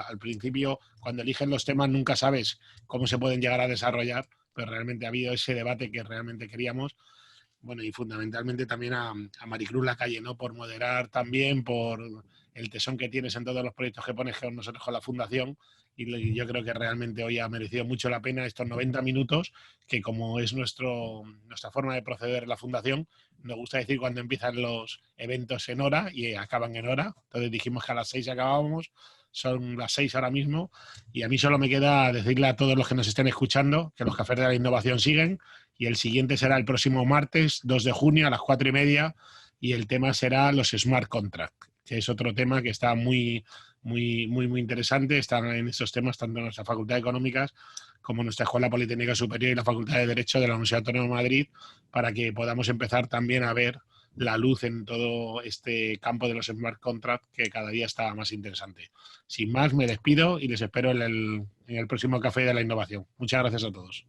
Al principio, cuando eligen los temas, nunca sabes cómo se pueden llegar a desarrollar, pero realmente ha habido ese debate que realmente queríamos. Bueno, y fundamentalmente también a Maricruz Lacalle, ¿no? Por moderar también, por el tesón que tienes en todos los proyectos que pones con nosotros con la Fundación. Y yo creo que realmente hoy ha merecido mucho la pena estos 90 minutos, que como es nuestra forma de proceder en la Fundación, nos gusta decir cuando empiezan los eventos en hora y acaban en hora. Entonces dijimos que a las 6 acabábamos, son las 6 ahora mismo, y a mí solo me queda decirle a todos los que nos estén escuchando que los Cafés de la Innovación siguen, y el siguiente será el próximo martes, 2 de junio a las 4:30, y el tema será los Smart Contracts, que es otro tema que está muy interesante. Están en estos temas tanto en nuestra Facultad de Económicas como en nuestra Escuela Politécnica Superior y la Facultad de Derecho de la Universidad Autónoma de Madrid, para que podamos empezar también a ver la luz en todo este campo de los Smart Contracts, que cada día está más interesante. Sin más, me despido y les espero en el próximo Café de la Innovación. Muchas gracias a todos.